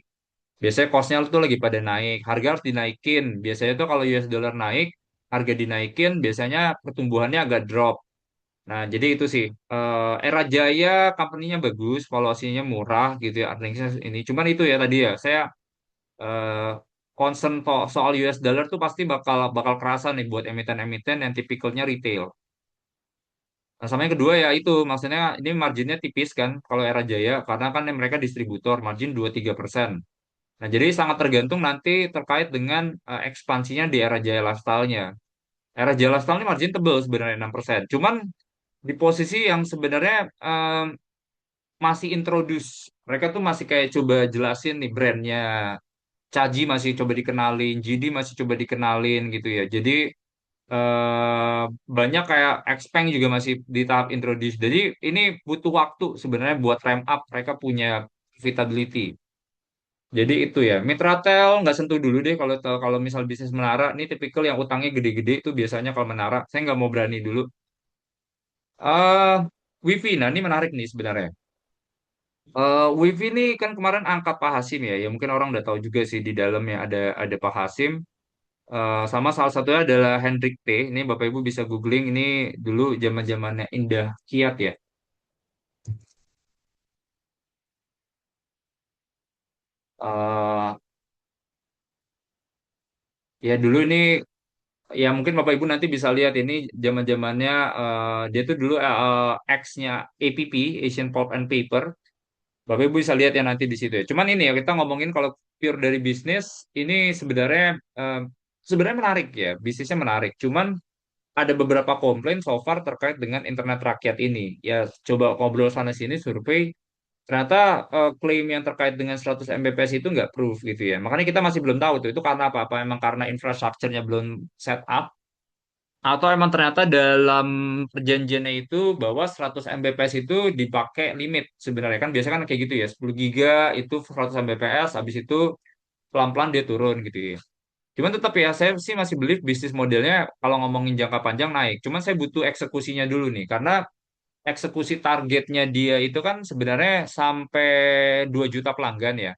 Biasanya cost-nya tuh lagi pada naik. Harga harus dinaikin. Biasanya tuh kalau US dollar naik, harga dinaikin, biasanya pertumbuhannya agak drop. Nah, jadi itu sih. Era jaya company-nya bagus, valuasinya murah gitu ya, earnings-nya ini. Cuman itu ya tadi ya, saya eh, concern soal US dollar tuh pasti bakal bakal kerasa nih buat emiten-emiten yang tipikalnya retail. Nah, sama yang kedua ya itu, maksudnya ini marginnya tipis kan kalau era jaya, karena kan mereka distributor, margin 2-3%. Nah, jadi sangat tergantung nanti terkait dengan ekspansinya di era jaya lifestyle-nya. Era jaya lifestyle ini margin tebel sebenarnya 6%. Cuman di posisi yang sebenarnya masih introduce. Mereka tuh masih kayak coba jelasin nih brandnya. Caji masih coba dikenalin, GD masih coba dikenalin gitu ya. Jadi banyak kayak Xpeng juga masih di tahap introduce. Jadi ini butuh waktu sebenarnya buat ramp up. Mereka punya profitability. Jadi itu ya. Mitratel nggak sentuh dulu deh kalau kalau misal bisnis Menara. Ini tipikal yang utangnya gede-gede itu biasanya kalau Menara. Saya nggak mau berani dulu. Wifi. Nah, ini menarik nih sebenarnya. Wifi ini kan kemarin angkat Pak Hasim ya. Ya mungkin orang udah tahu juga sih di dalamnya ada Pak Hasim. Sama salah satunya adalah Hendrik T. Ini Bapak Ibu bisa googling. Ini dulu zaman-zamannya Indah Kiat ya. Eh, ya dulu ini ya mungkin Bapak Ibu nanti bisa lihat ini zaman-zamannya dia tuh dulu X-nya APP, Asian Pulp and Paper. Bapak Ibu bisa lihat ya nanti di situ ya. Cuman ini ya kita ngomongin kalau pure dari bisnis ini sebenarnya menarik ya, bisnisnya menarik. Cuman ada beberapa komplain so far terkait dengan internet rakyat ini. Ya coba ngobrol sana sini survei ternyata klaim yang terkait dengan 100 Mbps itu nggak proof gitu ya. Makanya kita masih belum tahu tuh itu karena apa? Apa emang karena infrastrukturnya belum set up atau emang ternyata dalam perjanjiannya itu bahwa 100 Mbps itu dipakai limit sebenarnya kan biasanya kan kayak gitu ya 10 giga itu 100 Mbps habis itu pelan-pelan dia turun gitu ya. Cuman tetap ya saya sih masih believe bisnis modelnya kalau ngomongin jangka panjang naik. Cuman saya butuh eksekusinya dulu nih karena eksekusi targetnya dia itu kan sebenarnya sampai 2 juta pelanggan ya.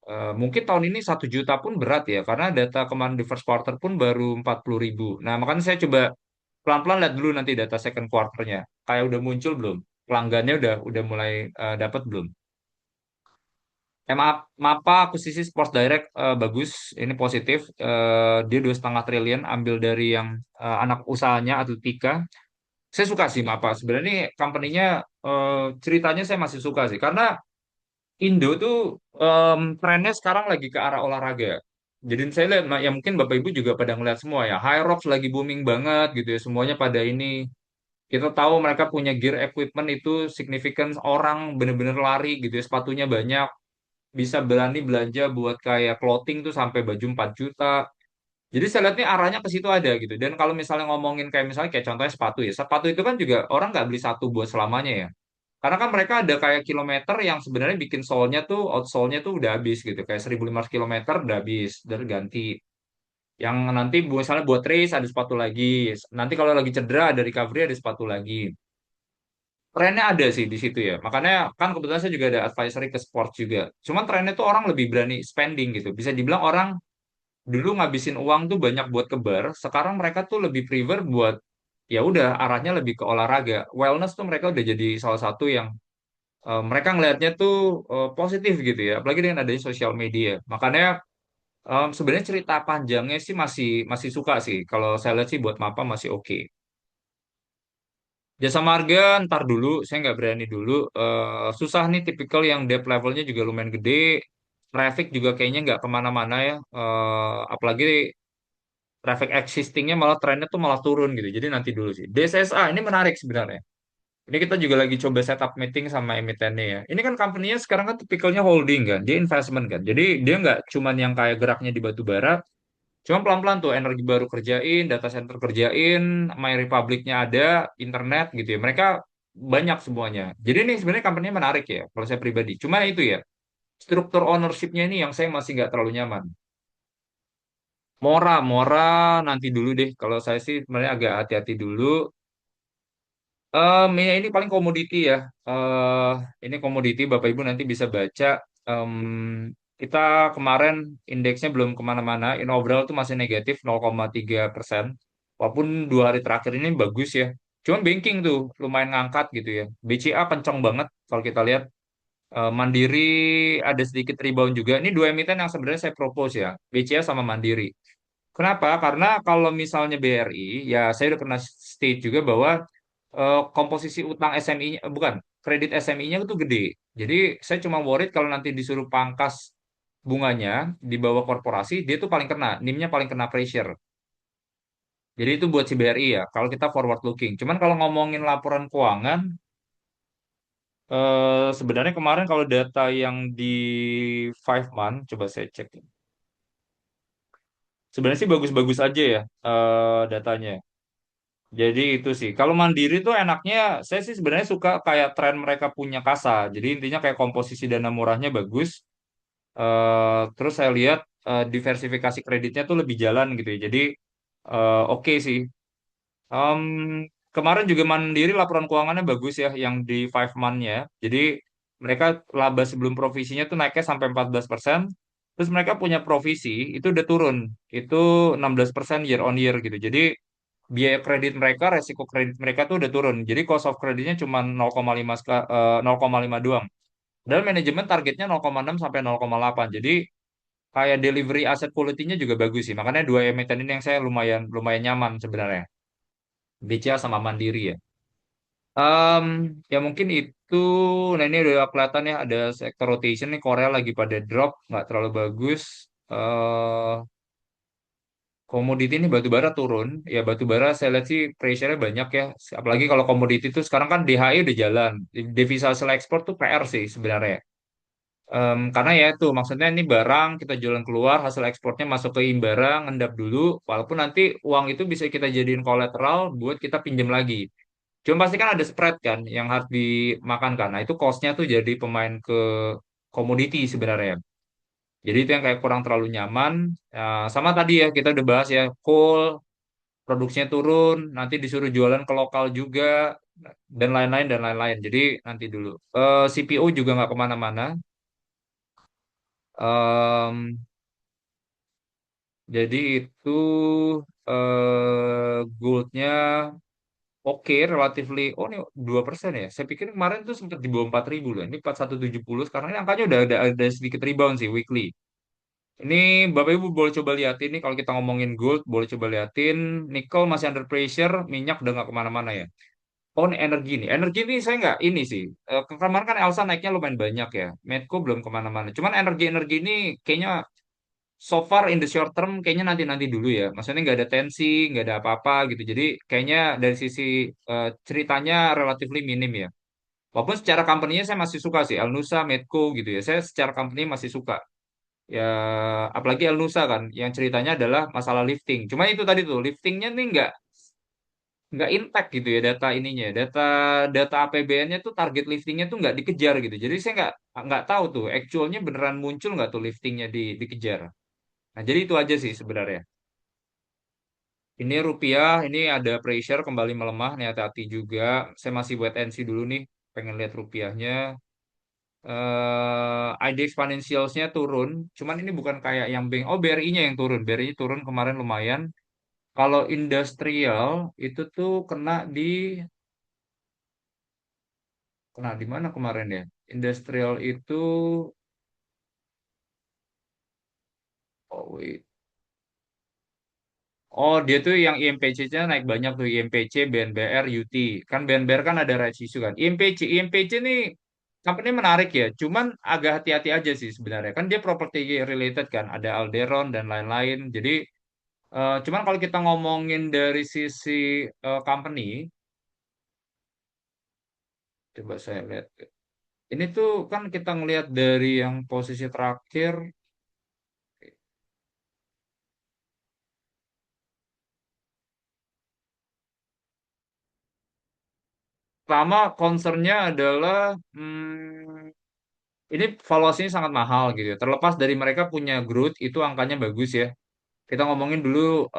Mungkin tahun ini 1 juta pun berat ya, karena data kemarin di first quarter pun baru 40.000. Nah, makanya saya coba pelan-pelan lihat dulu nanti data second quarternya. Kayak udah muncul belum? Pelanggannya udah mulai dapat belum? Mapa akuisisi Sports Direct bagus, ini positif. Dia 2,5 triliun ambil dari yang anak usahanya Atletica. Saya suka sih Mapa. Sebenarnya ini company-nya ceritanya saya masih suka sih, karena Indo tuh trennya sekarang lagi ke arah olahraga. Jadi saya lihat, nah, ya mungkin Bapak Ibu juga pada ngeliat semua ya. High Rocks lagi booming banget gitu ya. Semuanya pada ini. Kita tahu mereka punya gear equipment itu signifikan orang bener-bener lari gitu ya. Sepatunya banyak. Bisa berani belanja buat kayak clothing tuh sampai baju 4 juta. Jadi saya lihat nih arahnya ke situ ada gitu. Dan kalau misalnya ngomongin kayak misalnya kayak contohnya sepatu ya. Sepatu itu kan juga orang nggak beli satu buat selamanya ya. Karena kan mereka ada kayak kilometer yang sebenarnya bikin solnya tuh, outsole-nya tuh udah habis gitu. Kayak 1.500 kilometer udah habis, udah ganti. Yang nanti misalnya buat race ada sepatu lagi. Nanti kalau lagi cedera ada recovery ada sepatu lagi. Trennya ada sih di situ ya. Makanya kan kebetulan saya juga ada advisory ke sports juga. Cuman trennya tuh orang lebih berani spending gitu. Bisa dibilang orang dulu ngabisin uang tuh banyak buat kebar. Sekarang mereka tuh lebih prefer buat ya udah arahnya lebih ke olahraga. Wellness tuh mereka udah jadi salah satu yang mereka ngelihatnya tuh positif gitu ya, apalagi dengan adanya sosial media. Makanya sebenarnya cerita panjangnya sih masih masih suka sih. Kalau saya lihat sih buat Mapa masih oke. Jasa marga ntar dulu, saya nggak berani dulu. Susah nih, tipikal yang debt levelnya juga lumayan gede. Traffic juga kayaknya nggak kemana-mana ya. Apalagi traffic existingnya malah trennya tuh malah turun gitu. Jadi nanti dulu sih. DSSA ini menarik sebenarnya. Ini kita juga lagi coba setup meeting sama emitennya ya. Ini kan company-nya sekarang kan tipikalnya holding kan, dia investment kan. Jadi dia nggak cuman yang kayak geraknya di batu bara, cuma pelan-pelan tuh energi baru kerjain, data center kerjain, My Republic-nya ada, internet gitu ya. Mereka banyak semuanya. Jadi ini sebenarnya company-nya menarik ya, kalau saya pribadi. Cuma itu ya, struktur ownership-nya ini yang saya masih nggak terlalu nyaman. Mora nanti dulu deh. Kalau saya sih sebenarnya agak hati-hati dulu. Ya ini paling komoditi ya. Ini komoditi Bapak Ibu nanti bisa baca. Em, kita kemarin indeksnya belum kemana-mana. In overall tuh masih negatif 0,3%. Walaupun 2 hari terakhir ini bagus ya. Cuman banking tuh lumayan ngangkat gitu ya. BCA kencang banget kalau kita lihat. Mandiri ada sedikit rebound juga. Ini dua emiten yang sebenarnya saya propose ya. BCA sama Mandiri. Kenapa? Karena kalau misalnya BRI, ya saya udah pernah state juga bahwa komposisi utang SMI-nya, bukan, kredit SMI-nya itu gede. Jadi saya cuma worried kalau nanti disuruh pangkas bunganya di bawah korporasi, dia tuh paling kena, NIM-nya paling kena pressure. Jadi itu buat si BRI ya, kalau kita forward looking. Cuman kalau ngomongin laporan keuangan, sebenarnya kemarin kalau data yang di 5 month, coba saya cek. Sebenarnya sih bagus-bagus aja ya datanya. Jadi itu sih. Kalau Mandiri tuh enaknya, saya sih sebenarnya suka kayak tren mereka punya kasa. Jadi intinya kayak komposisi dana murahnya bagus. Terus saya lihat diversifikasi kreditnya tuh lebih jalan gitu ya. Jadi oke sih. Em, kemarin juga Mandiri laporan keuangannya bagus ya, yang di 5 month-nya. Jadi mereka laba sebelum provisinya tuh naiknya sampai 14%. Terus mereka punya provisi itu udah turun. Itu 16% year on year gitu. Jadi biaya kredit mereka, resiko kredit mereka tuh udah turun. Jadi cost of kreditnya cuma 0,5 0,5 doang. Dan manajemen targetnya 0,6 sampai 0,8. Jadi kayak delivery asset quality-nya juga bagus sih. Makanya dua emiten ini yang saya lumayan lumayan nyaman sebenarnya. BCA sama Mandiri ya. Em, ya mungkin itu. Nah ini udah kelihatan ya ada sektor rotation nih, Korea lagi pada drop, nggak terlalu bagus. eh Komoditi ini batu bara turun. Ya batu bara saya lihat sih pressure-nya banyak ya. Apalagi kalau komoditi itu sekarang kan DHI udah jalan. Devisa hasil ekspor tuh PR sih sebenarnya. Karena ya itu maksudnya ini barang kita jualan keluar, hasil ekspornya masuk ke Imbara, ngendap dulu, walaupun nanti uang itu bisa kita jadiin kolateral buat kita pinjam lagi. Cuma pasti kan ada spread kan yang harus dimakan kan. Nah itu cost-nya tuh jadi pemain ke komoditi sebenarnya. Jadi itu yang kayak kurang terlalu nyaman. Ya, sama tadi ya kita udah bahas ya, coal produksinya turun, nanti disuruh jualan ke lokal juga, dan lain-lain dan lain-lain. Jadi nanti dulu. CPO juga nggak kemana-mana. Em, jadi itu goldnya oke, relatively. Oh ini 2% ya. Saya pikir kemarin tuh sempat di bawah 4.000 loh. Ini 4.170. Sekarang ini angkanya udah ada sedikit rebound sih weekly. Ini Bapak Ibu boleh coba liatin nih kalau kita ngomongin gold, boleh coba liatin. Nickel masih under pressure, minyak udah nggak kemana-mana ya. Oh, ini energi nih. Energi ini saya nggak ini sih. Kemarin kan Elsa naiknya lumayan banyak ya. Medco belum kemana-mana. Cuman energi-energi ini kayaknya so far in the short term kayaknya nanti-nanti dulu ya. Maksudnya nggak ada tensi, nggak ada apa-apa gitu. Jadi kayaknya dari sisi ceritanya relatively minim ya. Walaupun secara company-nya saya masih suka sih. Alnusa, Medco gitu ya. Saya secara company masih suka. Ya, apalagi Alnusa kan, yang ceritanya adalah masalah lifting. Cuma itu tadi tuh, liftingnya nih nggak intact gitu ya data ininya. Data APBN-nya tuh target liftingnya tuh nggak dikejar gitu. Jadi saya nggak tahu tuh, actualnya beneran muncul nggak tuh liftingnya dikejar. Nah, jadi itu aja sih sebenarnya. Ini rupiah, ini ada pressure kembali melemah, nih hati-hati juga. Saya masih wait and see dulu nih, pengen lihat rupiahnya. IDX financials-nya turun, cuman ini bukan kayak yang bank. Oh, BRI-nya yang turun. BRI turun kemarin lumayan. Kalau industrial itu tuh kena di mana kemarin ya? Industrial itu, oh wait. Oh, dia tuh yang IMPC-nya naik banyak tuh, IMPC, BNBR, UT. Kan BNBR kan ada rights issue kan. IMPC nih company menarik ya, cuman agak hati-hati aja sih sebenarnya. Kan dia property related kan, ada Alderon dan lain-lain. Jadi cuman kalau kita ngomongin dari sisi company, coba saya lihat. Ini tuh kan kita ngelihat dari yang posisi terakhir, pertama concernnya adalah ini valuasinya sangat mahal gitu ya. Terlepas dari mereka punya growth, itu angkanya bagus ya. Kita ngomongin dulu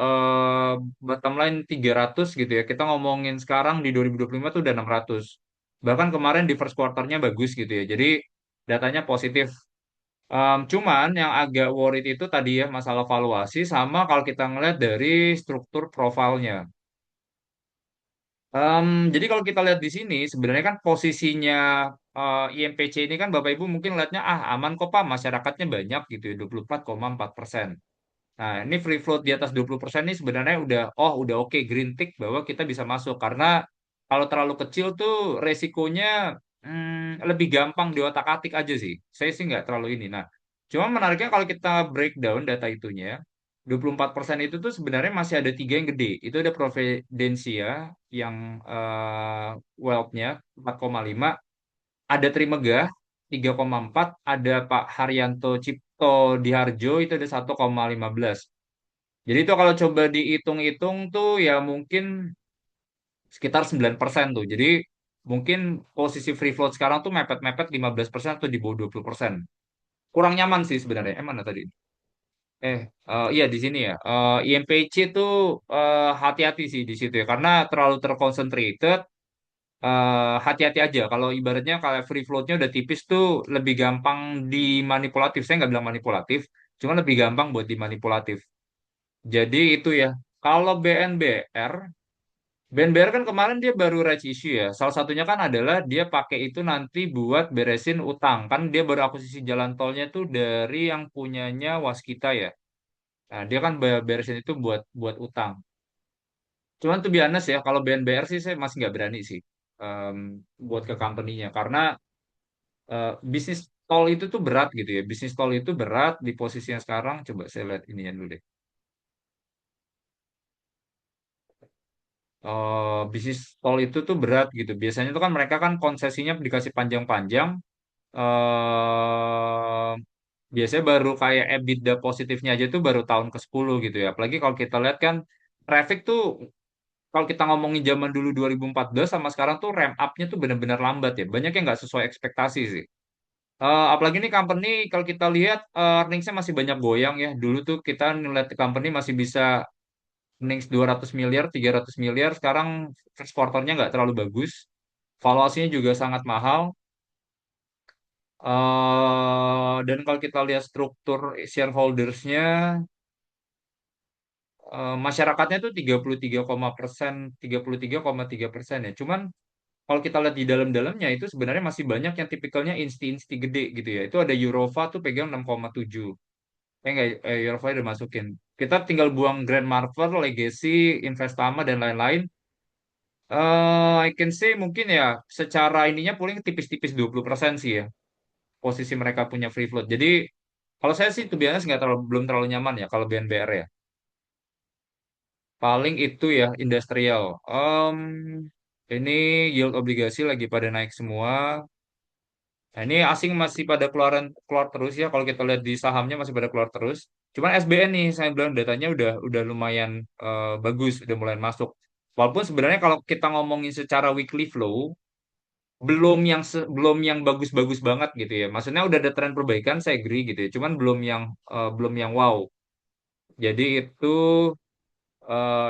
bottom line 300 gitu ya. Kita ngomongin sekarang di 2025 tuh udah 600. Bahkan kemarin di first quarter-nya bagus gitu ya. Jadi datanya positif. Cuman yang agak worried itu tadi ya masalah valuasi sama kalau kita ngeliat dari struktur profilnya. Jadi kalau kita lihat di sini sebenarnya kan posisinya IMPC ini kan Bapak Ibu mungkin lihatnya aman kok Pak, masyarakatnya banyak gitu ya, 24,4%. Nah, ini free float di atas 20% ini sebenarnya udah oke, green tick bahwa kita bisa masuk. Karena kalau terlalu kecil tuh resikonya lebih gampang diotak-atik aja sih. Saya sih nggak terlalu ini. Nah, cuma menariknya kalau kita breakdown data itunya, 24% itu tuh sebenarnya masih ada tiga yang gede. Itu ada Providensia yang wealth-nya 4,5, ada Trimegah 3,4, ada Pak Haryanto Cipto Diharjo itu ada 1,15. Jadi itu kalau coba dihitung-hitung tuh ya mungkin sekitar 9% tuh. Jadi mungkin posisi free float sekarang tuh mepet-mepet 15% atau di bawah 20%. Kurang nyaman sih sebenarnya. Mana tadi? Eh, iya di sini ya. IMPC itu hati-hati sih di situ ya, karena terlalu terconcentrated. Hati-hati aja. Kalau ibaratnya kalau free floatnya udah tipis tuh lebih gampang dimanipulatif. Saya nggak bilang manipulatif, cuma lebih gampang buat dimanipulatif. Jadi itu ya. Kalau BNBR, BNBR kan kemarin dia baru rights issue ya. Salah satunya kan adalah dia pakai itu nanti buat beresin utang. Kan dia baru akuisisi jalan tolnya tuh dari yang punyanya Waskita ya. Nah, dia kan beresin itu buat buat utang. Cuman tuh biasa ya, kalau BNBR sih saya masih nggak berani sih em, buat ke company-nya. Karena bisnis tol itu tuh berat gitu ya. Bisnis tol itu berat di posisi yang sekarang. Coba saya lihat ininya dulu deh. Bisnis tol itu tuh berat gitu. Biasanya tuh kan mereka kan konsesinya dikasih panjang-panjang. eh Biasanya baru kayak EBITDA positifnya aja tuh baru tahun ke-10 gitu ya. Apalagi kalau kita lihat kan traffic tuh kalau kita ngomongin zaman dulu 2014 sama sekarang tuh ramp up-nya tuh benar-benar lambat ya. Banyak yang nggak sesuai ekspektasi sih. Apalagi nih company kalau kita lihat earnings-nya masih banyak goyang ya. Dulu tuh kita ngeliat company masih bisa earnings 200 miliar, 300 miliar. Sekarang first quarter-nya nggak terlalu bagus. Valuasinya juga sangat mahal. Dan kalau kita lihat struktur shareholders-nya, masyarakatnya tuh 33,3% ya. Cuman kalau kita lihat di dalam-dalamnya itu sebenarnya masih banyak yang tipikalnya insti-insti gede gitu ya. Itu ada Eurova tuh pegang 6,7. Enggak, Eurova udah masukin. Kita tinggal buang Grand Marvel, Legacy, Investama, dan lain-lain. I can say mungkin ya secara ininya paling tipis-tipis 20% sih ya. Posisi mereka punya free float. Jadi kalau saya sih tuh biasanya nggak terlalu, belum terlalu nyaman ya kalau BNBR ya. Paling itu ya industrial. Ini yield obligasi lagi pada naik semua. Nah, ini asing masih pada keluar terus ya. Kalau kita lihat di sahamnya masih pada keluar terus. Cuman SBN nih saya bilang datanya udah lumayan bagus, udah mulai masuk. Walaupun sebenarnya kalau kita ngomongin secara weekly flow belum yang bagus-bagus banget gitu ya. Maksudnya udah ada tren perbaikan, saya agree gitu ya. Cuman belum yang wow. Jadi itu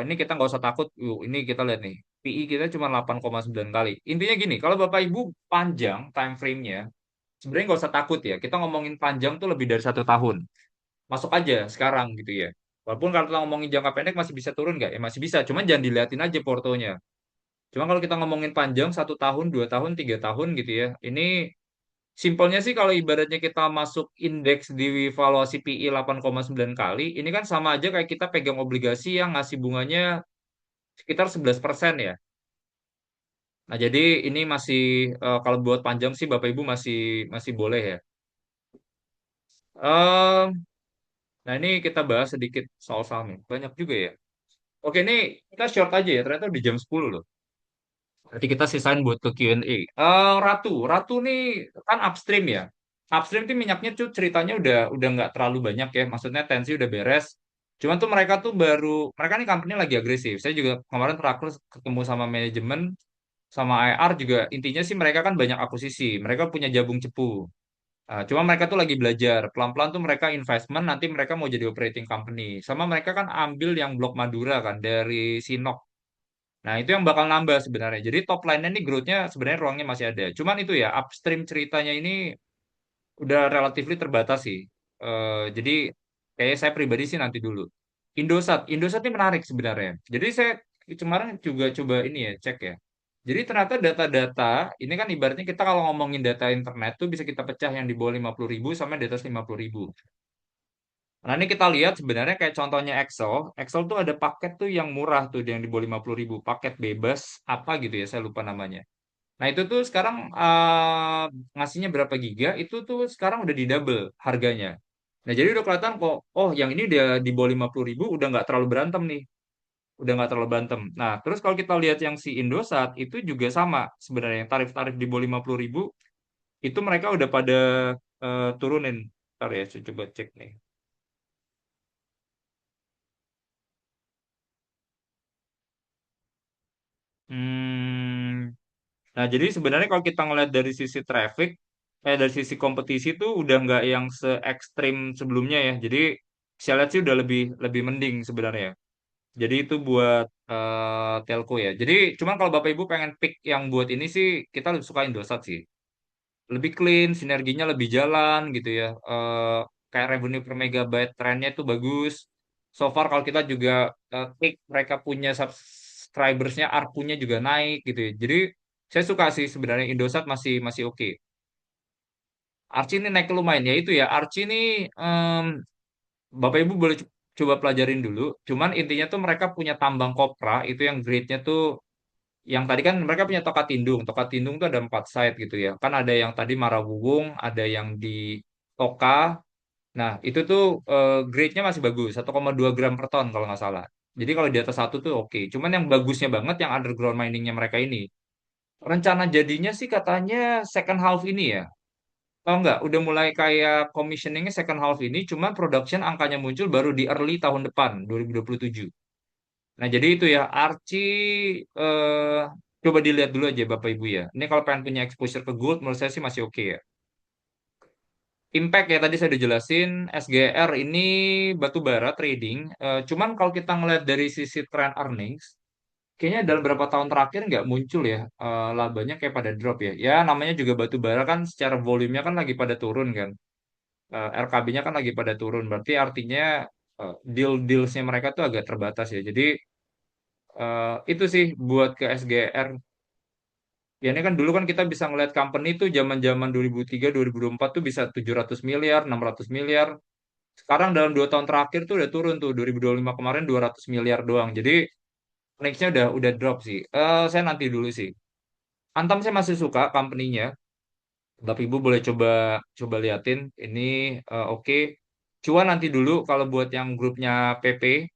ini kita nggak usah takut. Ini kita lihat nih. PI kita cuma 8,9 kali. Intinya gini, kalau Bapak Ibu panjang time frame-nya, sebenarnya nggak usah takut ya. Kita ngomongin panjang tuh lebih dari 1 tahun. Masuk aja sekarang gitu ya. Walaupun kalau kita ngomongin jangka pendek masih bisa turun nggak? Ya masih bisa. Cuman jangan diliatin aja portonya. Cuma kalau kita ngomongin panjang 1 tahun, 2 tahun, 3 tahun gitu ya. Ini simpelnya sih kalau ibaratnya kita masuk indeks di valuasi PI 8,9 kali, ini kan sama aja kayak kita pegang obligasi yang ngasih bunganya sekitar 11% ya. Nah, jadi ini masih kalau buat panjang sih Bapak Ibu masih masih boleh ya. Eh, nah, ini kita bahas sedikit soal saham ya. Banyak juga ya. Oke, ini kita short aja ya. Ternyata udah jam 10 loh. Nanti kita sisain buat ke Q&A. Ratu nih kan upstream ya. Upstream tuh minyaknya tuh ceritanya udah nggak terlalu banyak ya. Maksudnya tensi udah beres. Cuman tuh mereka tuh mereka nih company lagi agresif. Saya juga kemarin terakhir ketemu sama manajemen sama IR juga. Intinya sih mereka kan banyak akuisisi. Mereka punya jabung cepu. Cuma mereka tuh lagi belajar. Pelan-pelan tuh mereka investment. Nanti mereka mau jadi operating company. Sama mereka kan ambil yang Blok Madura kan dari Sinok. Nah, itu yang bakal nambah sebenarnya. Jadi top line-nya nih growth-nya sebenarnya ruangnya masih ada. Cuman itu ya, upstream ceritanya ini udah relatively terbatas sih. Jadi kayak saya pribadi sih nanti dulu. Indosat ini menarik sebenarnya. Jadi saya kemarin juga coba ini ya, cek ya. Jadi ternyata data-data, ini kan ibaratnya kita kalau ngomongin data internet tuh bisa kita pecah yang di bawah 50.000 sampai di atas 50.000. Nah, ini kita lihat sebenarnya kayak contohnya Excel. Excel tuh ada paket tuh yang murah tuh yang di bawah 50.000. Paket bebas apa gitu ya, saya lupa namanya. Nah, itu tuh sekarang ngasihnya berapa giga, itu tuh sekarang udah di double harganya. Nah, jadi udah kelihatan kok, oh yang ini udah di bawah 50.000 udah nggak terlalu berantem nih. Udah nggak terlalu berantem. Nah, terus kalau kita lihat yang si Indosat, itu juga sama sebenarnya. Yang tarif-tarif di bawah 50.000, itu mereka udah pada turunin. Ntar ya, saya coba cek nih. Hmm, Nah, jadi sebenarnya kalau kita ngeliat dari sisi traffic, dari sisi kompetisi tuh udah nggak yang se ekstrim sebelumnya ya. Jadi saya lihat sih udah lebih lebih mending sebenarnya. Jadi itu buat telco ya. Jadi cuman kalau Bapak Ibu pengen pick yang buat ini sih, kita lebih suka Indosat sih. Lebih clean, sinerginya lebih jalan gitu ya. Kayak revenue per megabyte trennya itu bagus. So far kalau kita juga klik mereka punya subscribersnya, ARPU-nya juga naik gitu ya. Jadi saya suka sih sebenarnya Indosat masih masih oke. Archie ini naik lumayan ya itu ya. Archie ini Bapak Ibu boleh coba pelajarin dulu. Cuman intinya tuh mereka punya tambang kopra itu yang grade-nya tuh yang tadi kan mereka punya Tokat Tindung. Tokat Tindung tuh ada 4 site gitu ya. Kan ada yang tadi Marawuwung, ada yang di Toka. Nah, itu tuh grade-nya masih bagus, 1,2 gram per ton kalau nggak salah. Jadi kalau di atas satu tuh oke. Cuman yang bagusnya banget yang underground miningnya mereka ini. Rencana jadinya sih katanya second half ini ya. Oh enggak, udah mulai kayak commissioningnya second half ini, cuma production angkanya muncul baru di early tahun depan, 2027. Nah, jadi itu ya, Archie, eh, coba dilihat dulu aja Bapak Ibu ya. Ini kalau pengen punya exposure ke gold, menurut saya sih masih oke ya. Impact ya, tadi saya udah jelasin, SGR ini batu bara trading. Cuman kalau kita ngeliat dari sisi trend earnings, kayaknya dalam beberapa tahun terakhir nggak muncul ya, labanya kayak pada drop ya. Ya, namanya juga batu bara kan secara volumenya kan lagi pada turun kan. RKB-nya kan lagi pada turun. Berarti artinya deal-dealsnya mereka tuh agak terbatas ya. Jadi itu sih buat ke SGR. Ya ini kan dulu kan kita bisa ngeliat company tuh zaman-zaman 2003, 2024 tuh bisa 700 miliar, 600 miliar. Sekarang dalam 2 tahun terakhir tuh udah turun tuh. 2025 kemarin 200 miliar doang. Jadi next-nya udah drop sih. Saya nanti dulu sih. Antam saya masih suka company-nya. Bapak Ibu boleh coba coba liatin. Ini oke. Cuan nanti dulu kalau buat yang grupnya PP,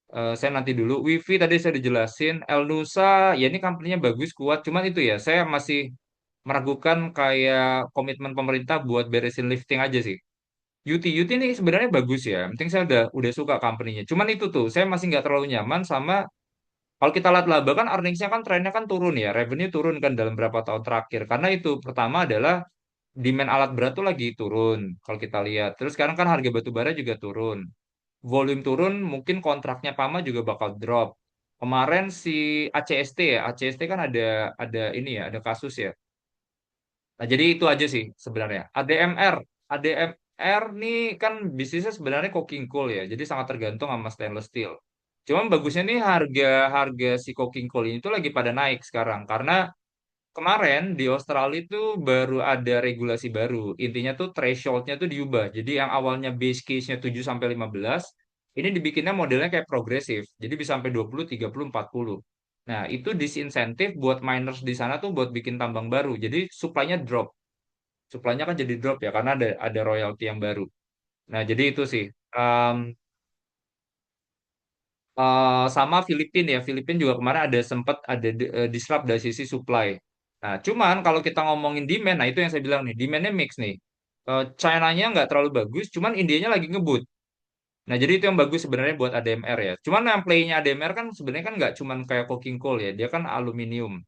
saya nanti dulu. Wifi tadi saya dijelasin. El Nusa, ya ini company-nya bagus, kuat. Cuman itu ya, saya masih meragukan kayak komitmen pemerintah buat beresin lifting aja sih. UT ini sebenarnya bagus ya. Yang penting saya udah suka company-nya. Cuman itu tuh, saya masih nggak terlalu nyaman sama kalau kita lihat laba kan earnings-nya kan trennya kan turun ya. Revenue turun kan dalam beberapa tahun terakhir. Karena itu pertama adalah demand alat berat tuh lagi turun kalau kita lihat. Terus sekarang kan harga batu bara juga turun. Volume turun, mungkin kontraknya Pama juga bakal drop. Kemarin si ACST ya, ACST kan ada ini ya, ada kasus ya. Nah, jadi itu aja sih sebenarnya. ADMR nih kan bisnisnya sebenarnya coking coal ya, jadi sangat tergantung sama stainless steel. Cuman bagusnya nih harga harga si coking coal ini tuh lagi pada naik sekarang karena kemarin di Australia itu baru ada regulasi baru. Intinya tuh thresholdnya tuh diubah. Jadi yang awalnya base case-nya 7 sampai 15, ini dibikinnya modelnya kayak progresif. Jadi bisa sampai 20, 30, 40. Nah, itu disinsentif buat miners di sana tuh buat bikin tambang baru. Jadi supply-nya drop. Supply-nya kan jadi drop ya karena ada royalti yang baru. Nah, jadi itu sih. Um, Sama Filipina ya. Filipina juga kemarin ada sempat ada disrupt dari sisi supply. Nah, cuman kalau kita ngomongin demand, nah itu yang saya bilang nih, demand-nya mix nih. China-nya nggak terlalu bagus, cuman Indianya lagi ngebut. Nah, jadi itu yang bagus sebenarnya buat ADMR ya. Cuman yang play-nya ADMR kan sebenarnya kan nggak cuman kayak coking coal ya, dia kan aluminium.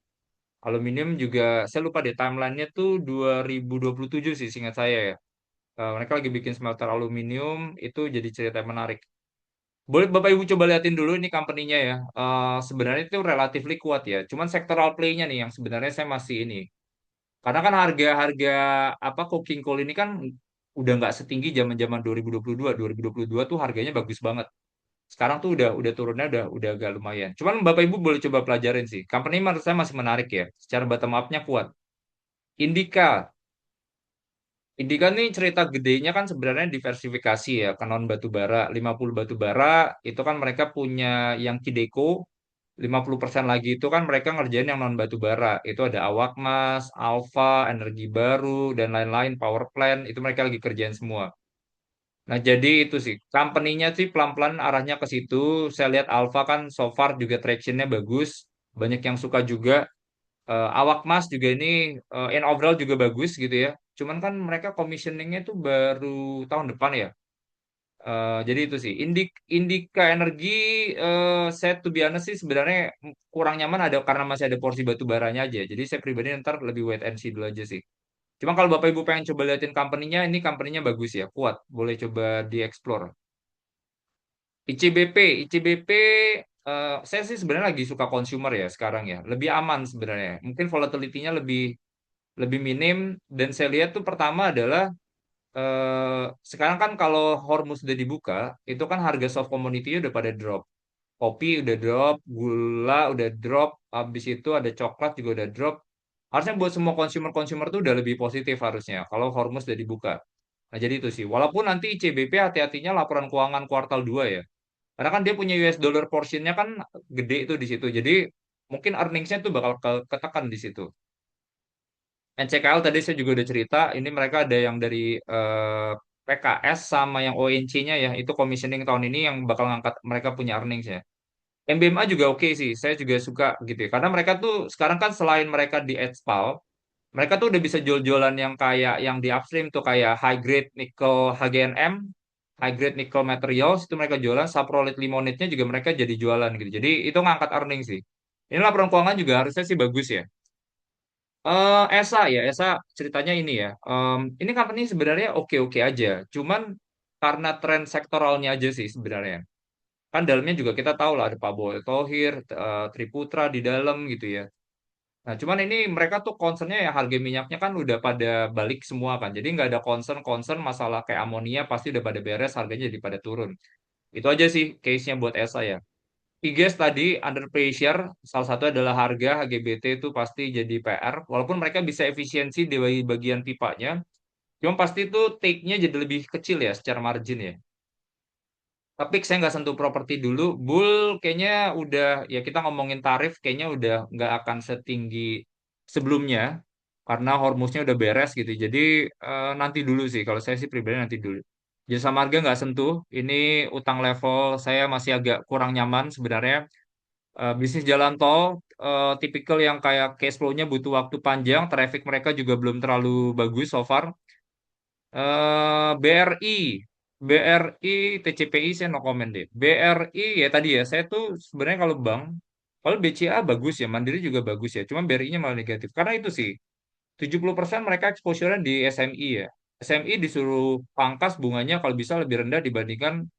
Aluminium juga, saya lupa deh timeline-nya tuh 2027 sih, seingat saya ya. Mereka lagi bikin smelter aluminium, itu jadi cerita yang menarik. Boleh Bapak Ibu coba liatin dulu ini company-nya ya. Sebenarnya itu relatively kuat ya. Cuman sectoral play-nya nih yang sebenarnya saya masih ini. Karena kan harga-harga apa coking coal ini kan udah nggak setinggi zaman-zaman 2022. 2022 tuh harganya bagus banget. Sekarang tuh udah turunnya udah agak lumayan. Cuman Bapak Ibu boleh coba pelajarin sih. Company menurut saya masih menarik ya. Secara bottom up-nya kuat. Indika. Indika nih cerita gedenya kan sebenarnya diversifikasi ya. Kanon batu bara, 50 batu bara itu kan mereka punya yang Kideko, 50% lagi itu kan mereka ngerjain yang non batu bara. Itu ada Awakmas, Alfa, Energi Baru, dan lain-lain, Power Plant, itu mereka lagi kerjain semua. Nah, jadi itu sih, company-nya sih pelan-pelan arahnya ke situ. Saya lihat Alfa kan so far juga traction-nya bagus. Banyak yang suka juga. Awakmas juga ini in overall juga bagus gitu ya. Cuman kan mereka commissioning-nya tuh baru tahun depan ya. Jadi itu sih. Indika Energi, saya to be honest sih sebenarnya kurang nyaman ada karena masih ada porsi batu baranya aja. Jadi saya pribadi ntar lebih wait and see dulu aja sih. Cuma kalau Bapak Ibu pengen coba liatin company-nya, ini company-nya bagus ya, kuat. Boleh coba dieksplor. ICBP, ICBP, saya sih sebenarnya lagi suka consumer ya sekarang ya, lebih aman sebenarnya. Mungkin volatility-nya lebih lebih minim dan saya lihat tuh pertama adalah sekarang kan kalau Hormuz sudah dibuka, itu kan harga soft commodity-nya udah pada drop. Kopi udah drop, gula udah drop, habis itu ada coklat juga udah drop. Harusnya buat semua consumer-consumer tuh udah lebih positif harusnya kalau Hormuz udah dibuka. Nah, jadi itu sih. Walaupun nanti ICBP hati-hatinya laporan keuangan kuartal 2 ya. Karena kan dia punya US dollar portionnya kan gede itu di situ. Jadi mungkin earnings-nya tuh bakal ketekan di situ. NCKL tadi saya juga udah cerita, ini mereka ada yang dari PKS sama yang ONC-nya ya, itu commissioning tahun ini yang bakal ngangkat mereka punya earnings ya. MBMA juga oke sih, saya juga suka gitu ya. Karena mereka tuh sekarang kan selain mereka di Expal, mereka tuh udah bisa jual-jualan yang kayak yang di upstream tuh kayak high grade nickel HGNM, high grade nickel materials itu mereka jualan, saprolite limonite-nya juga mereka jadi jualan gitu. Jadi itu ngangkat earnings sih. Ini laporan keuangan juga harusnya sih bagus ya. ESA ya, ESA ceritanya ini ya. Ini company sebenarnya oke-oke aja, cuman karena tren sektoralnya aja sih sebenarnya. Kan dalamnya juga kita tahu lah ada Pak Boy Thohir, Triputra di dalam gitu ya. Nah, cuman ini mereka tuh concernnya ya harga minyaknya kan udah pada balik semua kan. Jadi nggak ada concern-concern masalah kayak amonia pasti udah pada beres, harganya jadi pada turun. Itu aja sih case-nya buat ESA ya. IGES tadi under pressure, salah satu adalah harga HGBT itu pasti jadi PR. Walaupun mereka bisa efisiensi di bagian pipanya, cuma pasti itu take-nya jadi lebih kecil ya secara margin ya. Tapi saya nggak sentuh properti dulu. Bull kayaknya udah, ya kita ngomongin tarif kayaknya udah nggak akan setinggi sebelumnya. Karena hormusnya udah beres gitu. Jadi nanti dulu sih, kalau saya sih pribadi nanti dulu. Jasa marga nggak sentuh. Ini utang level saya masih agak kurang nyaman sebenarnya. Bisnis jalan tol, tipikal yang kayak cash flow-nya butuh waktu panjang, traffic mereka juga belum terlalu bagus so far. BRI, BRI, TCPI saya no comment deh. BRI ya tadi ya, saya tuh sebenarnya kalau bank, kalau BCA bagus ya, Mandiri juga bagus ya, cuma BRI-nya malah negatif. Karena itu sih, 70% mereka exposure-nya di SMI ya. SMI disuruh pangkas bunganya kalau bisa lebih rendah dibandingkan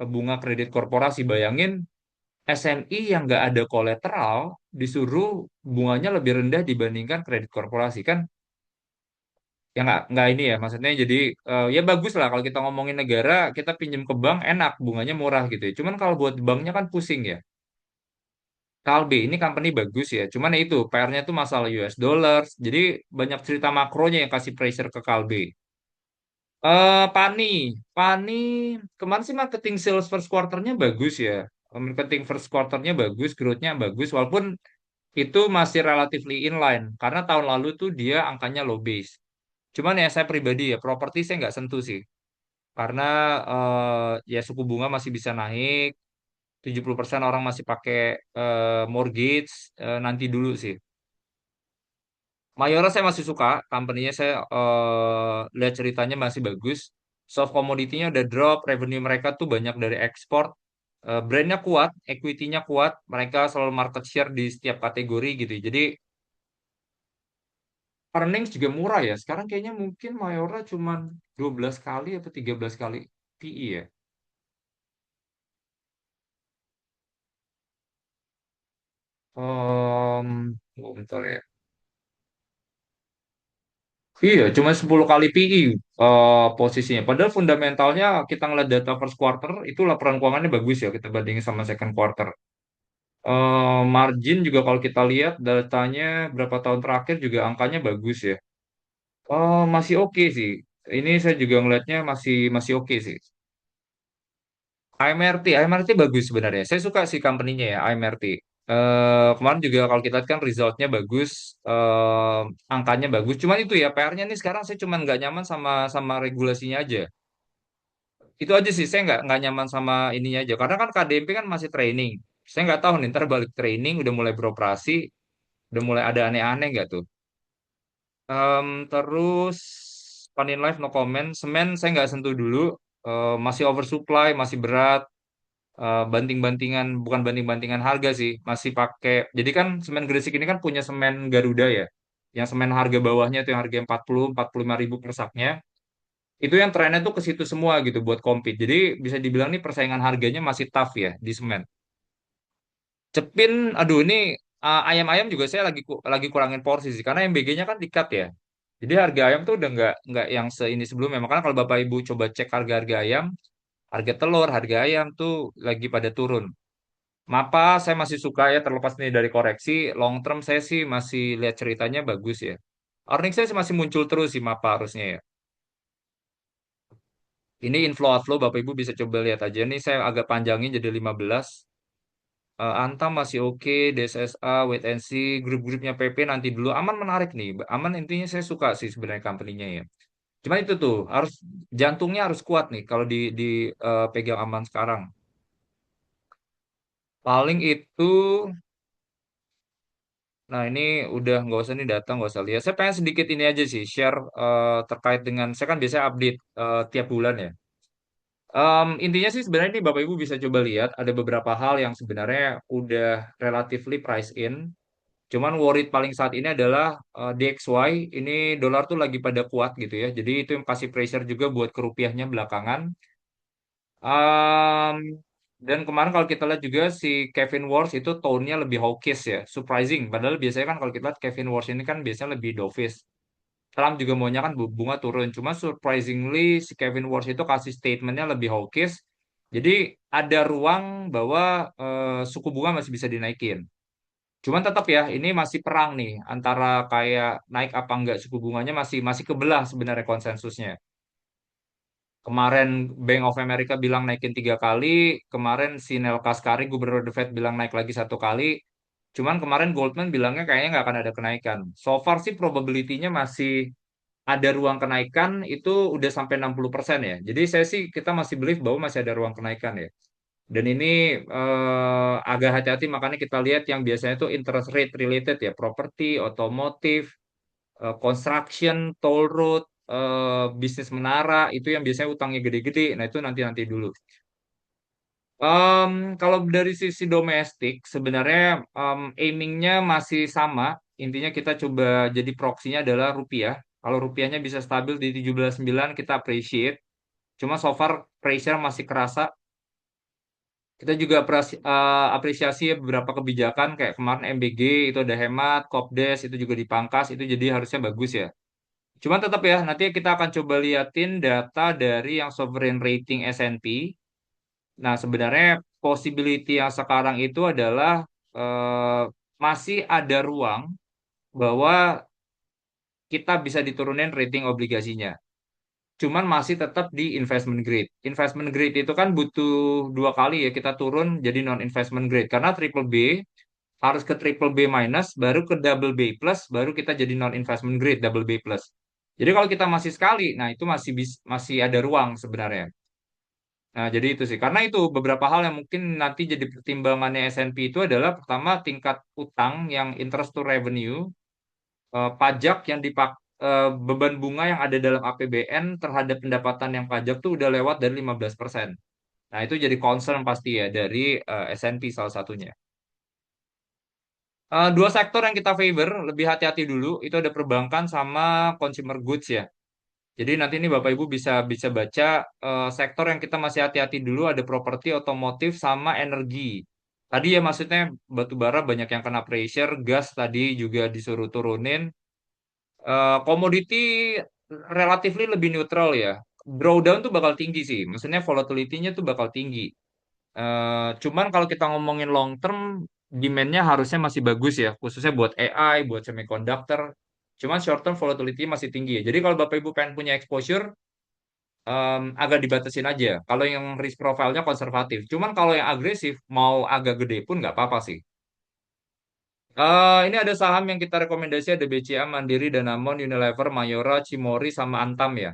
bunga kredit korporasi. Bayangin SMI yang nggak ada kolateral disuruh bunganya lebih rendah dibandingkan kredit korporasi kan ya nggak ini ya maksudnya jadi ya bagus lah kalau kita ngomongin negara kita pinjam ke bank enak bunganya murah gitu ya cuman kalau buat banknya kan pusing ya. Kalbe ini company bagus ya cuman ya itu PR-nya tuh masalah US dollars jadi banyak cerita makronya yang kasih pressure ke Kalbe. Pani Pani kemarin sih marketing sales first quarter-nya bagus ya. Marketing first quarter-nya bagus, growth-nya bagus, walaupun itu masih relatively inline karena tahun lalu tuh dia angkanya low base. Cuman ya saya pribadi ya properti saya nggak sentuh sih karena ya suku bunga masih bisa naik, 70% orang masih pakai mortgage, nanti dulu sih. Mayora saya masih suka, company-nya saya lihat ceritanya masih bagus. Soft commodity-nya udah drop, revenue mereka tuh banyak dari ekspor. Brandnya kuat, equity-nya kuat, mereka selalu market share di setiap kategori gitu. Jadi earnings juga murah ya. Sekarang kayaknya mungkin Mayora cuman 12 kali atau 13 kali PE ya. Bentar ya. Iya, cuma 10 kali PE posisinya. Padahal fundamentalnya kita ngeliat data first quarter itu laporan keuangannya bagus ya kita bandingin sama second quarter. Margin juga kalau kita lihat datanya berapa tahun terakhir juga angkanya bagus ya. Masih oke sih. Ini saya juga ngelihatnya masih masih oke sih. AMRT, AMRT bagus sebenarnya. Saya suka sih company-nya ya, AMRT. Kemarin juga kalau kita lihat kan resultnya bagus, angkanya bagus. Cuman itu ya PR-nya nih sekarang saya cuman nggak nyaman sama sama regulasinya aja. Itu aja sih saya nggak nyaman sama ininya aja. Karena kan KDMP kan masih training. Saya nggak tahu nih ntar balik training udah mulai beroperasi, udah mulai ada aneh-aneh nggak tuh. Terus Panin Life no comment. Semen saya nggak sentuh dulu. Masih oversupply, masih berat. Banting-bantingan bukan banting-bantingan harga sih masih pakai jadi kan semen Gresik ini kan punya semen Garuda ya yang semen harga bawahnya itu yang harga 40 45 ribu per saknya Itu yang trennya tuh ke situ semua gitu buat compete. Jadi bisa dibilang nih persaingan harganya masih tough ya di semen. Cepin, aduh ini ayam-ayam juga saya lagi kurangin porsi sih karena MBG-nya kan dikat ya. Jadi harga ayam tuh udah nggak yang seini sebelumnya. Makanya kalau Bapak Ibu coba cek harga-harga ayam, harga telur, harga ayam tuh lagi pada turun. Mapa saya masih suka ya terlepas nih dari koreksi, long term saya sih masih lihat ceritanya bagus ya. Earning saya sih masih muncul terus sih Mapa harusnya ya. Ini inflow outflow Bapak Ibu bisa coba lihat aja. Nih saya agak panjangin jadi 15. Antam masih oke, DSSA, wait and see, grup-grupnya PP nanti dulu. Aman menarik nih. Aman intinya saya suka sih sebenarnya company-nya ya. Cuman itu tuh harus jantungnya harus kuat nih kalau di pegang aman sekarang. Paling itu, nah ini udah nggak usah nih data nggak usah lihat. Saya pengen sedikit ini aja sih share terkait dengan saya kan biasanya update tiap bulan ya. Intinya sih sebenarnya ini Bapak Ibu bisa coba lihat ada beberapa hal yang sebenarnya udah relatively price in. Cuman worried paling saat ini adalah DXY ini dolar tuh lagi pada kuat gitu ya. Jadi itu yang kasih pressure juga buat ke rupiahnya belakangan. Um, dan kemarin kalau kita lihat juga si Kevin Walsh itu tone-nya lebih hawkish ya, surprising. Padahal biasanya kan kalau kita lihat Kevin Walsh ini kan biasanya lebih dovish. Trump juga maunya kan bunga turun. Cuma surprisingly si Kevin Walsh itu kasih statementnya lebih hawkish. Jadi ada ruang bahwa suku bunga masih bisa dinaikin. Cuman tetap ya, ini masih perang nih antara kayak naik apa enggak suku bunganya masih masih kebelah sebenarnya konsensusnya. Kemarin Bank of America bilang naikin 3 kali, kemarin si Neel Kaskari, Gubernur The Fed bilang naik lagi 1 kali. Cuman kemarin Goldman bilangnya kayaknya nggak akan ada kenaikan. So far sih probability-nya masih ada ruang kenaikan itu udah sampai 60% ya. Jadi saya sih kita masih believe bahwa masih ada ruang kenaikan ya. Dan ini agak hati-hati makanya kita lihat yang biasanya itu interest rate related ya, properti, otomotif, construction, toll road, bisnis menara, itu yang biasanya utangnya gede-gede. Nah, itu nanti-nanti dulu. Kalau dari sisi domestik, sebenarnya aimingnya masih sama. Intinya kita coba jadi proksinya adalah rupiah. Kalau rupiahnya bisa stabil di 17,9, kita appreciate. Cuma so far pressure masih kerasa. Kita juga apresiasi ya beberapa kebijakan kayak kemarin MBG itu ada hemat, Kopdes itu juga dipangkas, itu jadi harusnya bagus ya. Cuman tetap ya, nanti kita akan coba liatin data dari yang sovereign rating S&P. Nah, sebenarnya possibility yang sekarang itu adalah eh, masih ada ruang bahwa kita bisa diturunin rating obligasinya. Cuman masih tetap di investment grade. Investment grade itu kan butuh 2 kali ya kita turun jadi non investment grade karena triple B harus ke triple B minus baru ke double B plus baru kita jadi non investment grade double B plus. Jadi kalau kita masih sekali, nah itu masih ada ruang sebenarnya. Nah, jadi itu sih. Karena itu beberapa hal yang mungkin nanti jadi pertimbangannya S&P itu adalah pertama tingkat utang yang interest to revenue, pajak yang beban bunga yang ada dalam APBN terhadap pendapatan yang pajak tuh udah lewat dari 15%. Nah, itu jadi concern pasti ya dari S&P salah satunya. Dua sektor yang kita favor, lebih hati-hati dulu, itu ada perbankan sama consumer goods ya. Jadi nanti ini Bapak Ibu bisa bisa baca sektor yang kita masih hati-hati dulu ada properti, otomotif, sama energi. Tadi ya maksudnya batu bara banyak yang kena pressure, gas tadi juga disuruh turunin. Komoditi relatifly lebih neutral ya. Drawdown tuh bakal tinggi sih, maksudnya volatility-nya tuh bakal tinggi. Cuman kalau kita ngomongin long term, demand-nya harusnya masih bagus ya, khususnya buat AI, buat semiconductor. Cuman short term volatility masih tinggi ya. Jadi kalau Bapak Ibu pengen punya exposure, agak dibatasin aja. Kalau yang risk profile-nya konservatif. Cuman kalau yang agresif, mau agak gede pun nggak apa-apa sih. Ini ada saham yang kita rekomendasi ada BCA, Mandiri, Danamon, Unilever, Mayora, Cimori, sama Antam ya.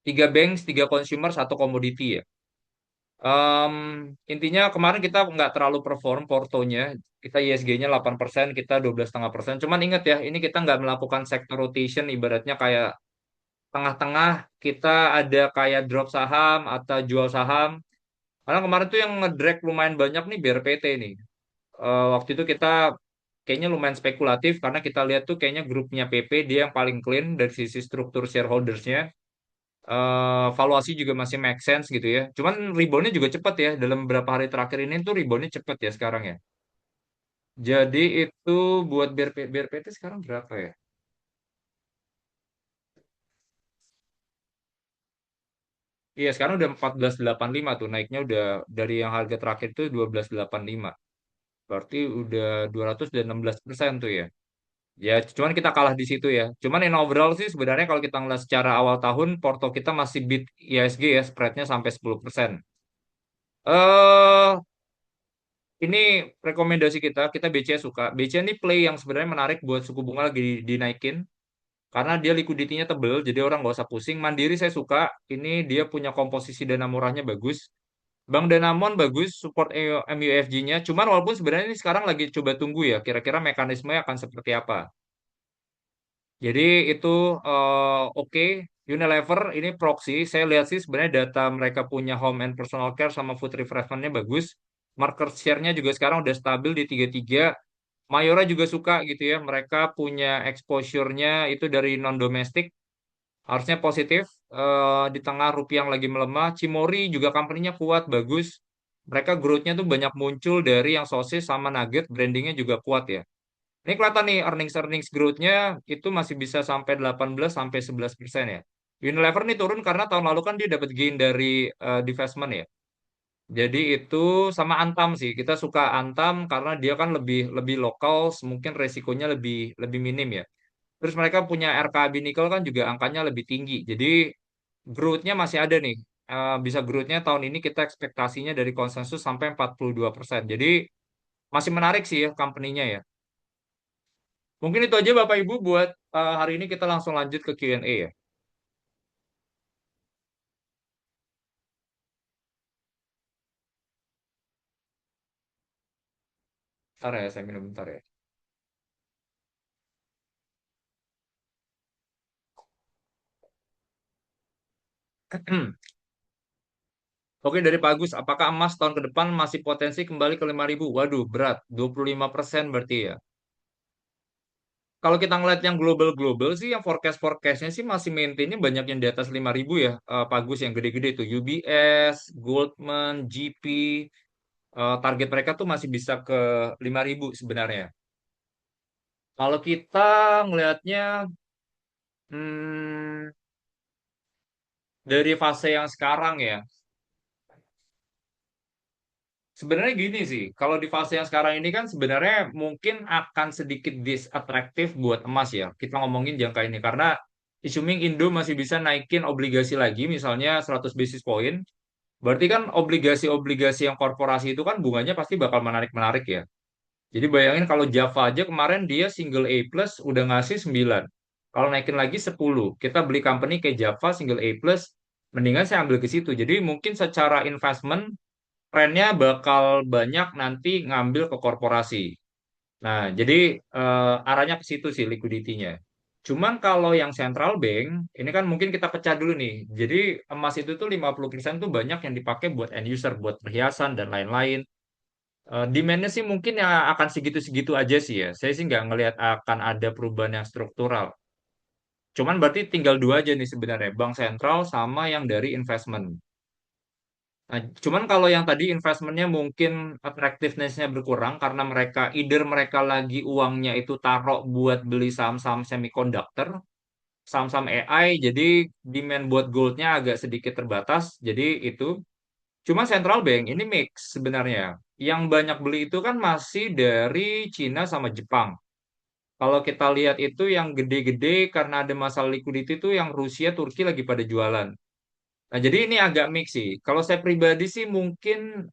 Tiga banks, tiga consumer, satu komoditi ya. Em, Intinya kemarin kita nggak terlalu perform portonya. Kita ISG-nya 8%, kita 12,5%. Cuman ingat ya, ini kita nggak melakukan sector rotation, ibaratnya kayak tengah-tengah kita ada kayak drop saham atau jual saham. Karena kemarin tuh yang ngedrag lumayan banyak nih BRPT nih. Waktu itu kita kayaknya lumayan spekulatif karena kita lihat tuh kayaknya grupnya PP dia yang paling clean dari sisi struktur shareholdersnya. Valuasi juga masih make sense gitu ya. Cuman reboundnya juga cepat ya. Dalam beberapa hari terakhir ini tuh reboundnya cepat ya sekarang ya. Jadi itu buat BRPT sekarang berapa ya? Iya, sekarang udah 14,85 tuh. Naiknya udah dari yang harga terakhir itu 12,85. Berarti udah 216% tuh ya. Ya, cuman kita kalah di situ ya. Cuman in overall sih sebenarnya kalau kita ngeliat secara awal tahun, Porto kita masih beat ISG ya, spreadnya sampai 10%. Eh, ini rekomendasi kita BCA suka. BCA ini play yang sebenarnya menarik buat suku bunga lagi dinaikin. Karena dia liquidity-nya tebel, jadi orang nggak usah pusing. Mandiri saya suka, ini dia punya komposisi dana murahnya bagus. Bank Danamon bagus, support MUFG-nya. Cuman walaupun sebenarnya ini sekarang lagi coba tunggu ya, kira-kira mekanismenya akan seperti apa. Jadi itu oke. Unilever ini proxy. Saya lihat sih sebenarnya data mereka punya home and personal care sama food refreshment-nya bagus. Market share-nya juga sekarang udah stabil di 33. Mayora juga suka gitu ya. Mereka punya exposure-nya itu dari non-domestik. Harusnya positif. Di tengah rupiah yang lagi melemah. Cimori juga company-nya kuat, bagus. Mereka growth-nya tuh banyak muncul dari yang sosis sama nugget. Brandingnya juga kuat ya. Ini kelihatan nih earnings growth-nya itu masih bisa sampai 18 sampai 11% ya. Unilever nih turun karena tahun lalu kan dia dapat gain dari divestment ya. Jadi itu sama Antam sih. Kita suka Antam karena dia kan lebih lebih lokal, mungkin resikonya lebih lebih minim ya. Terus mereka punya RKB Nickel kan juga angkanya lebih tinggi. Jadi growth-nya masih ada nih. Bisa growth-nya tahun ini kita ekspektasinya dari konsensus sampai 42%. Jadi masih menarik sih ya company-nya ya. Mungkin itu aja Bapak Ibu buat hari ini kita langsung lanjut ke Q&A ya. Bentar ya, saya minum bentar ya. Oke, dari Pak Agus, apakah emas tahun ke depan masih potensi kembali ke 5.000? Waduh, berat. 25% berarti ya. Kalau kita ngeliat yang global-global sih, yang forecast-forecastnya sih masih maintainnya banyak yang di atas 5.000 ya. Pak Agus yang gede-gede itu. UBS, Goldman, GP, target mereka tuh masih bisa ke 5.000 sebenarnya. Kalau kita ngelihatnya hmm, dari fase yang sekarang ya, sebenarnya gini sih, kalau di fase yang sekarang ini kan sebenarnya mungkin akan sedikit disatraktif buat emas ya. Kita ngomongin jangka ini karena assuming Indo masih bisa naikin obligasi lagi, misalnya 100 basis point, berarti kan obligasi-obligasi yang korporasi itu kan bunganya pasti bakal menarik-menarik ya. Jadi bayangin kalau Java aja kemarin dia single A plus udah ngasih 9. Kalau naikin lagi 10, kita beli company kayak Java single A plus, mendingan saya ambil ke situ. Jadi mungkin secara investment trennya bakal banyak nanti ngambil ke korporasi. Nah, jadi arahnya ke situ sih liquidity-nya. Cuman kalau yang central bank, ini kan mungkin kita pecah dulu nih. Jadi emas itu tuh 50% tuh banyak yang dipakai buat end user, buat perhiasan dan lain-lain. Demand-nya sih mungkin ya akan segitu-segitu aja sih ya. Saya sih nggak ngelihat akan ada perubahan yang struktural. Cuman berarti tinggal dua aja nih sebenarnya, bank sentral sama yang dari investment. Nah, cuman kalau yang tadi investmentnya mungkin attractiveness-nya berkurang karena mereka either mereka lagi uangnya itu taruh buat beli saham-saham semiconductor, saham-saham AI, jadi demand buat goldnya agak sedikit terbatas. Jadi itu. Cuma central bank ini mix sebenarnya. Yang banyak beli itu kan masih dari Cina sama Jepang. Kalau kita lihat itu yang gede-gede karena ada masalah liquidity itu yang Rusia, Turki lagi pada jualan. Nah, jadi ini agak mix sih. Kalau saya pribadi sih mungkin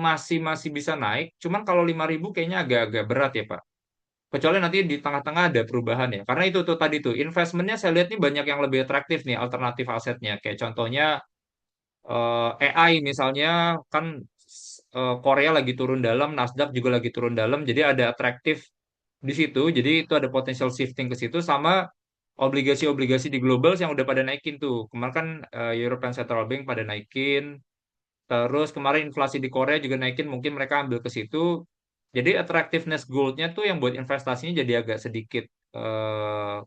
masih masih bisa naik. Cuman kalau 5.000 kayaknya agak-agak berat ya, Pak. Kecuali nanti di tengah-tengah ada perubahan ya. Karena itu tuh tadi tuh investmentnya saya lihat nih banyak yang lebih atraktif nih alternatif asetnya. Kayak contohnya AI misalnya kan Korea lagi turun dalam, Nasdaq juga lagi turun dalam, jadi ada atraktif di situ. Jadi itu ada potensial shifting ke situ sama obligasi-obligasi di global yang udah pada naikin tuh. Kemarin kan European Central Bank pada naikin, terus kemarin inflasi di Korea juga naikin, mungkin mereka ambil ke situ. Jadi attractiveness goldnya tuh yang buat investasinya jadi agak sedikit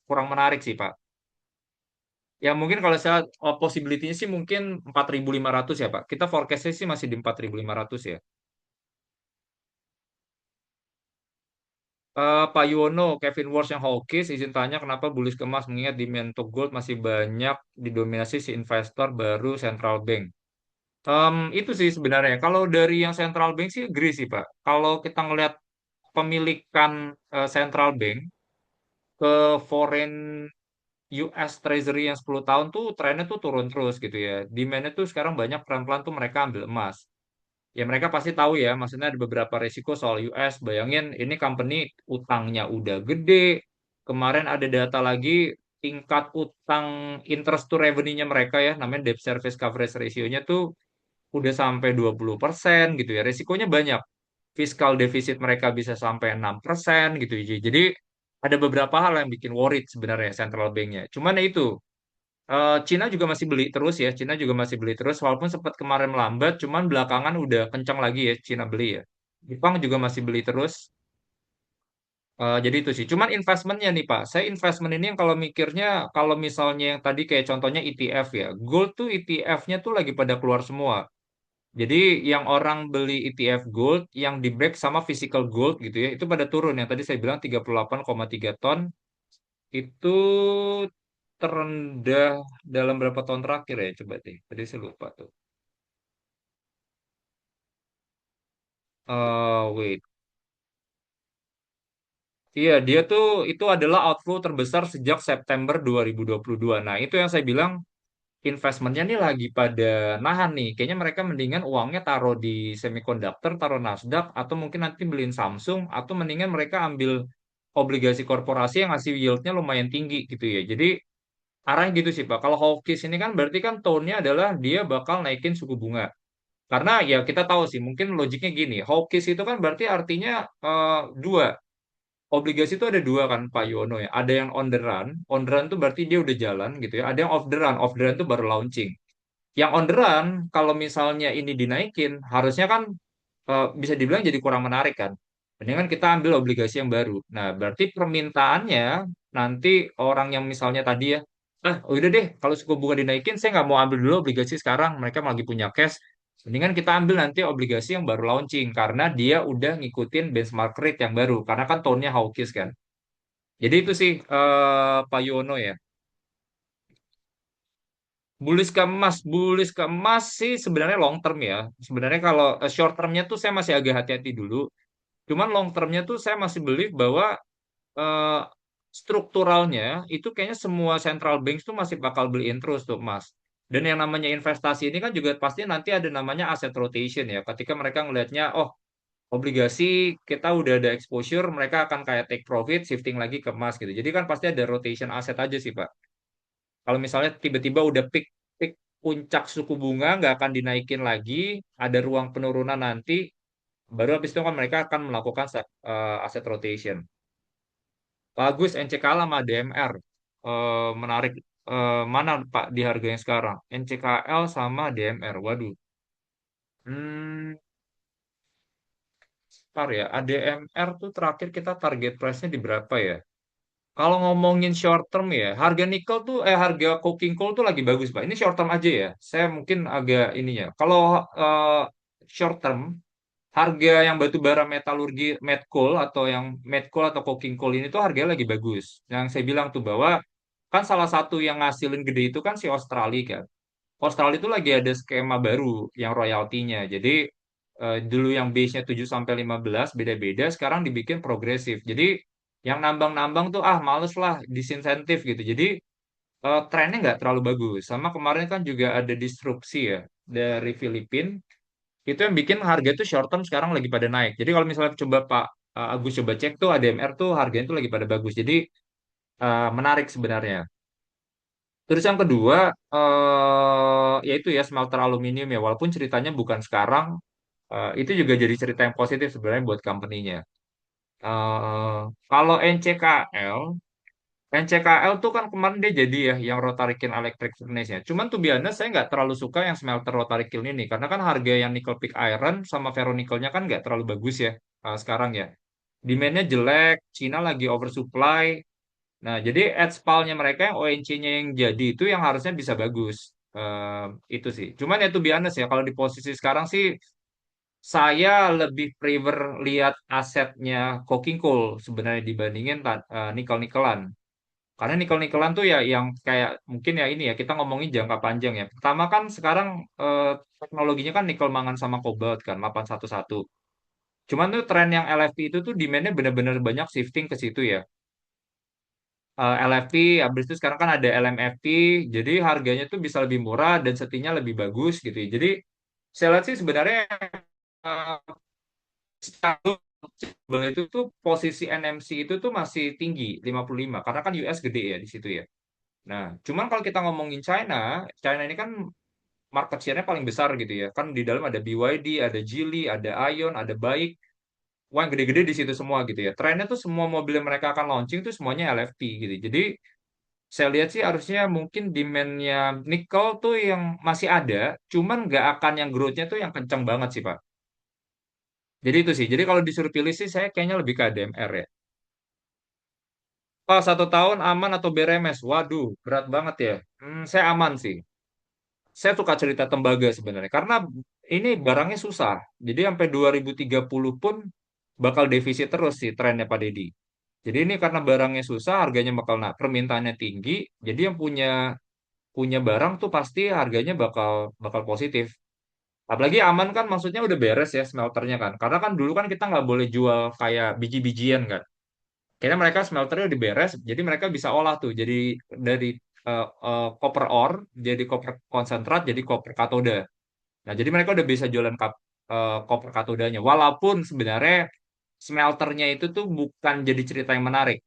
kurang menarik sih Pak. Ya mungkin kalau saya possibility-nya sih mungkin 4.500 ya Pak. Kita forecast-nya sih masih di 4.500 ya. Pak Yuwono, Kevin Walsh yang hawkish, izin tanya kenapa bullish ke emas mengingat demand untuk gold masih banyak didominasi si investor baru central bank. Itu sih sebenarnya. Kalau dari yang central bank sih agree sih Pak. Kalau kita ngelihat pemilikan central bank ke foreign US Treasury yang 10 tahun tuh trennya tuh turun terus gitu ya. Demand-nya tuh sekarang banyak pelan-pelan tuh mereka ambil emas. Ya mereka pasti tahu ya, maksudnya ada beberapa resiko soal US. Bayangin ini company utangnya udah gede. Kemarin ada data lagi tingkat utang interest to revenue-nya mereka ya, namanya debt service coverage ratio-nya tuh udah sampai 20% gitu ya. Resikonya banyak. Fiskal defisit mereka bisa sampai 6% gitu ya. Jadi ada beberapa hal yang bikin worried sebenarnya central bank-nya. Cuman ya itu, Cina juga masih beli terus ya. Cina juga masih beli terus walaupun sempat kemarin melambat, cuman belakangan udah kencang lagi ya Cina beli ya. Jepang juga masih beli terus. Jadi itu sih. Cuman investmentnya nih Pak. Saya investment ini yang kalau mikirnya, kalau misalnya yang tadi kayak contohnya ETF ya. Gold tuh ETF-nya tuh lagi pada keluar semua. Jadi yang orang beli ETF gold yang di break sama physical gold gitu ya, itu pada turun. Yang tadi saya bilang 38,3 ton itu terendah dalam berapa tahun terakhir ya? Coba deh. Tadi saya lupa tuh. Wait. Iya, dia tuh itu adalah outflow terbesar sejak September 2022. Nah, itu yang saya bilang investmentnya nih lagi pada nahan nih. Kayaknya mereka mendingan uangnya taruh di semiconductor, taruh Nasdaq, atau mungkin nanti beliin Samsung, atau mendingan mereka ambil obligasi korporasi yang ngasih yieldnya lumayan tinggi gitu ya. Jadi arahnya gitu sih Pak. Kalau hawkish ini kan berarti kan tone-nya adalah dia bakal naikin suku bunga. Karena ya kita tahu sih, mungkin logiknya gini, hawkish itu kan berarti artinya dua. Obligasi itu ada dua kan Pak Yono ya. Ada yang on the run tuh berarti dia udah jalan gitu ya. Ada yang off the run tuh baru launching. Yang on the run, kalau misalnya ini dinaikin, harusnya kan bisa dibilang jadi kurang menarik kan. Mendingan kita ambil obligasi yang baru. Nah, berarti permintaannya nanti orang yang misalnya tadi ya, udah deh, kalau suku bunga dinaikin, saya nggak mau ambil dulu obligasi sekarang. Mereka lagi punya cash. Mendingan kita ambil nanti obligasi yang baru launching karena dia udah ngikutin benchmark rate yang baru. Karena kan tone-nya hawkish kan. Jadi itu sih Pak Yono ya. Bullish ke emas sih sebenarnya long term ya. Sebenarnya kalau short termnya tuh saya masih agak hati-hati dulu. Cuman long termnya tuh saya masih believe bahwa eh, strukturalnya itu kayaknya semua central banks tuh masih bakal beliin terus tuh emas. Dan yang namanya investasi ini kan juga pasti nanti ada namanya asset rotation ya. Ketika mereka ngelihatnya, oh obligasi kita udah ada exposure, mereka akan kayak take profit, shifting lagi ke emas gitu. Jadi kan pasti ada rotation aset aja sih Pak. Kalau misalnya tiba-tiba udah peak puncak suku bunga nggak akan dinaikin lagi, ada ruang penurunan nanti, baru habis itu kan mereka akan melakukan asset rotation. Bagus NCK sama DMR. Menarik. Mana Pak di harganya sekarang? NCKL sama DMR. Waduh. Hmm, ntar ya. ADMR tuh terakhir kita target price-nya di berapa ya? Kalau ngomongin short term ya, harga nikel tuh, harga coking coal tuh lagi bagus, Pak. Ini short term aja ya. Saya mungkin agak ininya. Kalau short term, harga yang batu bara metalurgi met coal atau yang met coal atau coking coal ini tuh harganya lagi bagus. Yang saya bilang tuh bahwa kan salah satu yang ngasilin gede itu kan si Australia kan. Australia itu lagi ada skema baru yang royaltinya. Jadi dulu yang base-nya 7 sampai 15 beda-beda, sekarang dibikin progresif. Jadi yang nambang-nambang tuh males lah disinsentif gitu. Jadi trennya nggak terlalu bagus. Sama kemarin kan juga ada disrupsi ya dari Filipina itu yang bikin harga itu short term sekarang lagi pada naik. Jadi kalau misalnya coba Pak Agus coba cek tuh ADMR tuh harganya tuh lagi pada bagus. Jadi menarik sebenarnya. Terus yang kedua yaitu ya smelter aluminium ya walaupun ceritanya bukan sekarang itu juga jadi cerita yang positif sebenarnya buat company-nya. Kalau NCKL tuh kan kemarin dia jadi ya yang rotary kiln electric furnace-nya. Cuman tuh biasanya saya nggak terlalu suka yang smelter rotary kiln ini karena kan harga yang nickel pig iron sama ferronikelnya kan nggak terlalu bagus ya sekarang ya. Demand-nya jelek, Cina lagi oversupply. Nah, jadi adspalnya mereka yang ONC-nya yang jadi itu yang harusnya bisa bagus. Eh, itu sih. Cuman ya to be honest ya, kalau di posisi sekarang sih saya lebih prefer lihat asetnya coking coal sebenarnya dibandingin nikel-nikelan. Karena nikel-nikelan tuh ya yang kayak mungkin ya ini ya kita ngomongin jangka panjang ya. Pertama kan sekarang eh, teknologinya kan nikel mangan sama kobalt kan 811. Cuman tuh tren yang LFP itu tuh demand-nya benar-benar banyak shifting ke situ ya. LFP, habis itu sekarang kan ada LMFP, jadi harganya tuh bisa lebih murah dan setinya lebih bagus gitu ya. Jadi saya lihat sih sebenarnya eh, secara itu tuh posisi NMC itu tuh masih tinggi 55 karena kan US gede ya di situ ya. Nah, cuman kalau kita ngomongin China, China ini kan market share-nya paling besar gitu ya. Kan di dalam ada BYD, ada Geely, ada Ion, ada Baik. Wah, yang gede-gede di situ semua gitu ya. Trennya tuh semua mobil yang mereka akan launching tuh semuanya LFP gitu. Jadi saya lihat sih harusnya mungkin demand-nya nikel tuh yang masih ada, cuman nggak akan yang growth-nya tuh yang kencang banget sih, Pak. Jadi itu sih. Jadi kalau disuruh pilih sih saya kayaknya lebih ke ADMR ya. Pak, 1 tahun aman atau BRMS? Waduh, berat banget ya. Saya aman sih. Saya suka cerita tembaga sebenarnya karena ini barangnya susah. Jadi sampai 2030 pun bakal defisit terus sih trennya Pak Deddy. Jadi ini karena barangnya susah, harganya bakal naik, permintaannya tinggi. Jadi yang punya punya barang tuh pasti harganya bakal bakal positif. Apalagi aman kan maksudnya udah beres ya smelternya kan. Karena kan dulu kan kita nggak boleh jual kayak biji-bijian kan. Kayaknya mereka smelternya udah beres, jadi mereka bisa olah tuh. Jadi dari copper ore jadi copper konsentrat jadi copper katoda. Nah, jadi mereka udah bisa jualan copper katodanya. Walaupun sebenarnya smelternya itu tuh bukan jadi cerita yang menarik.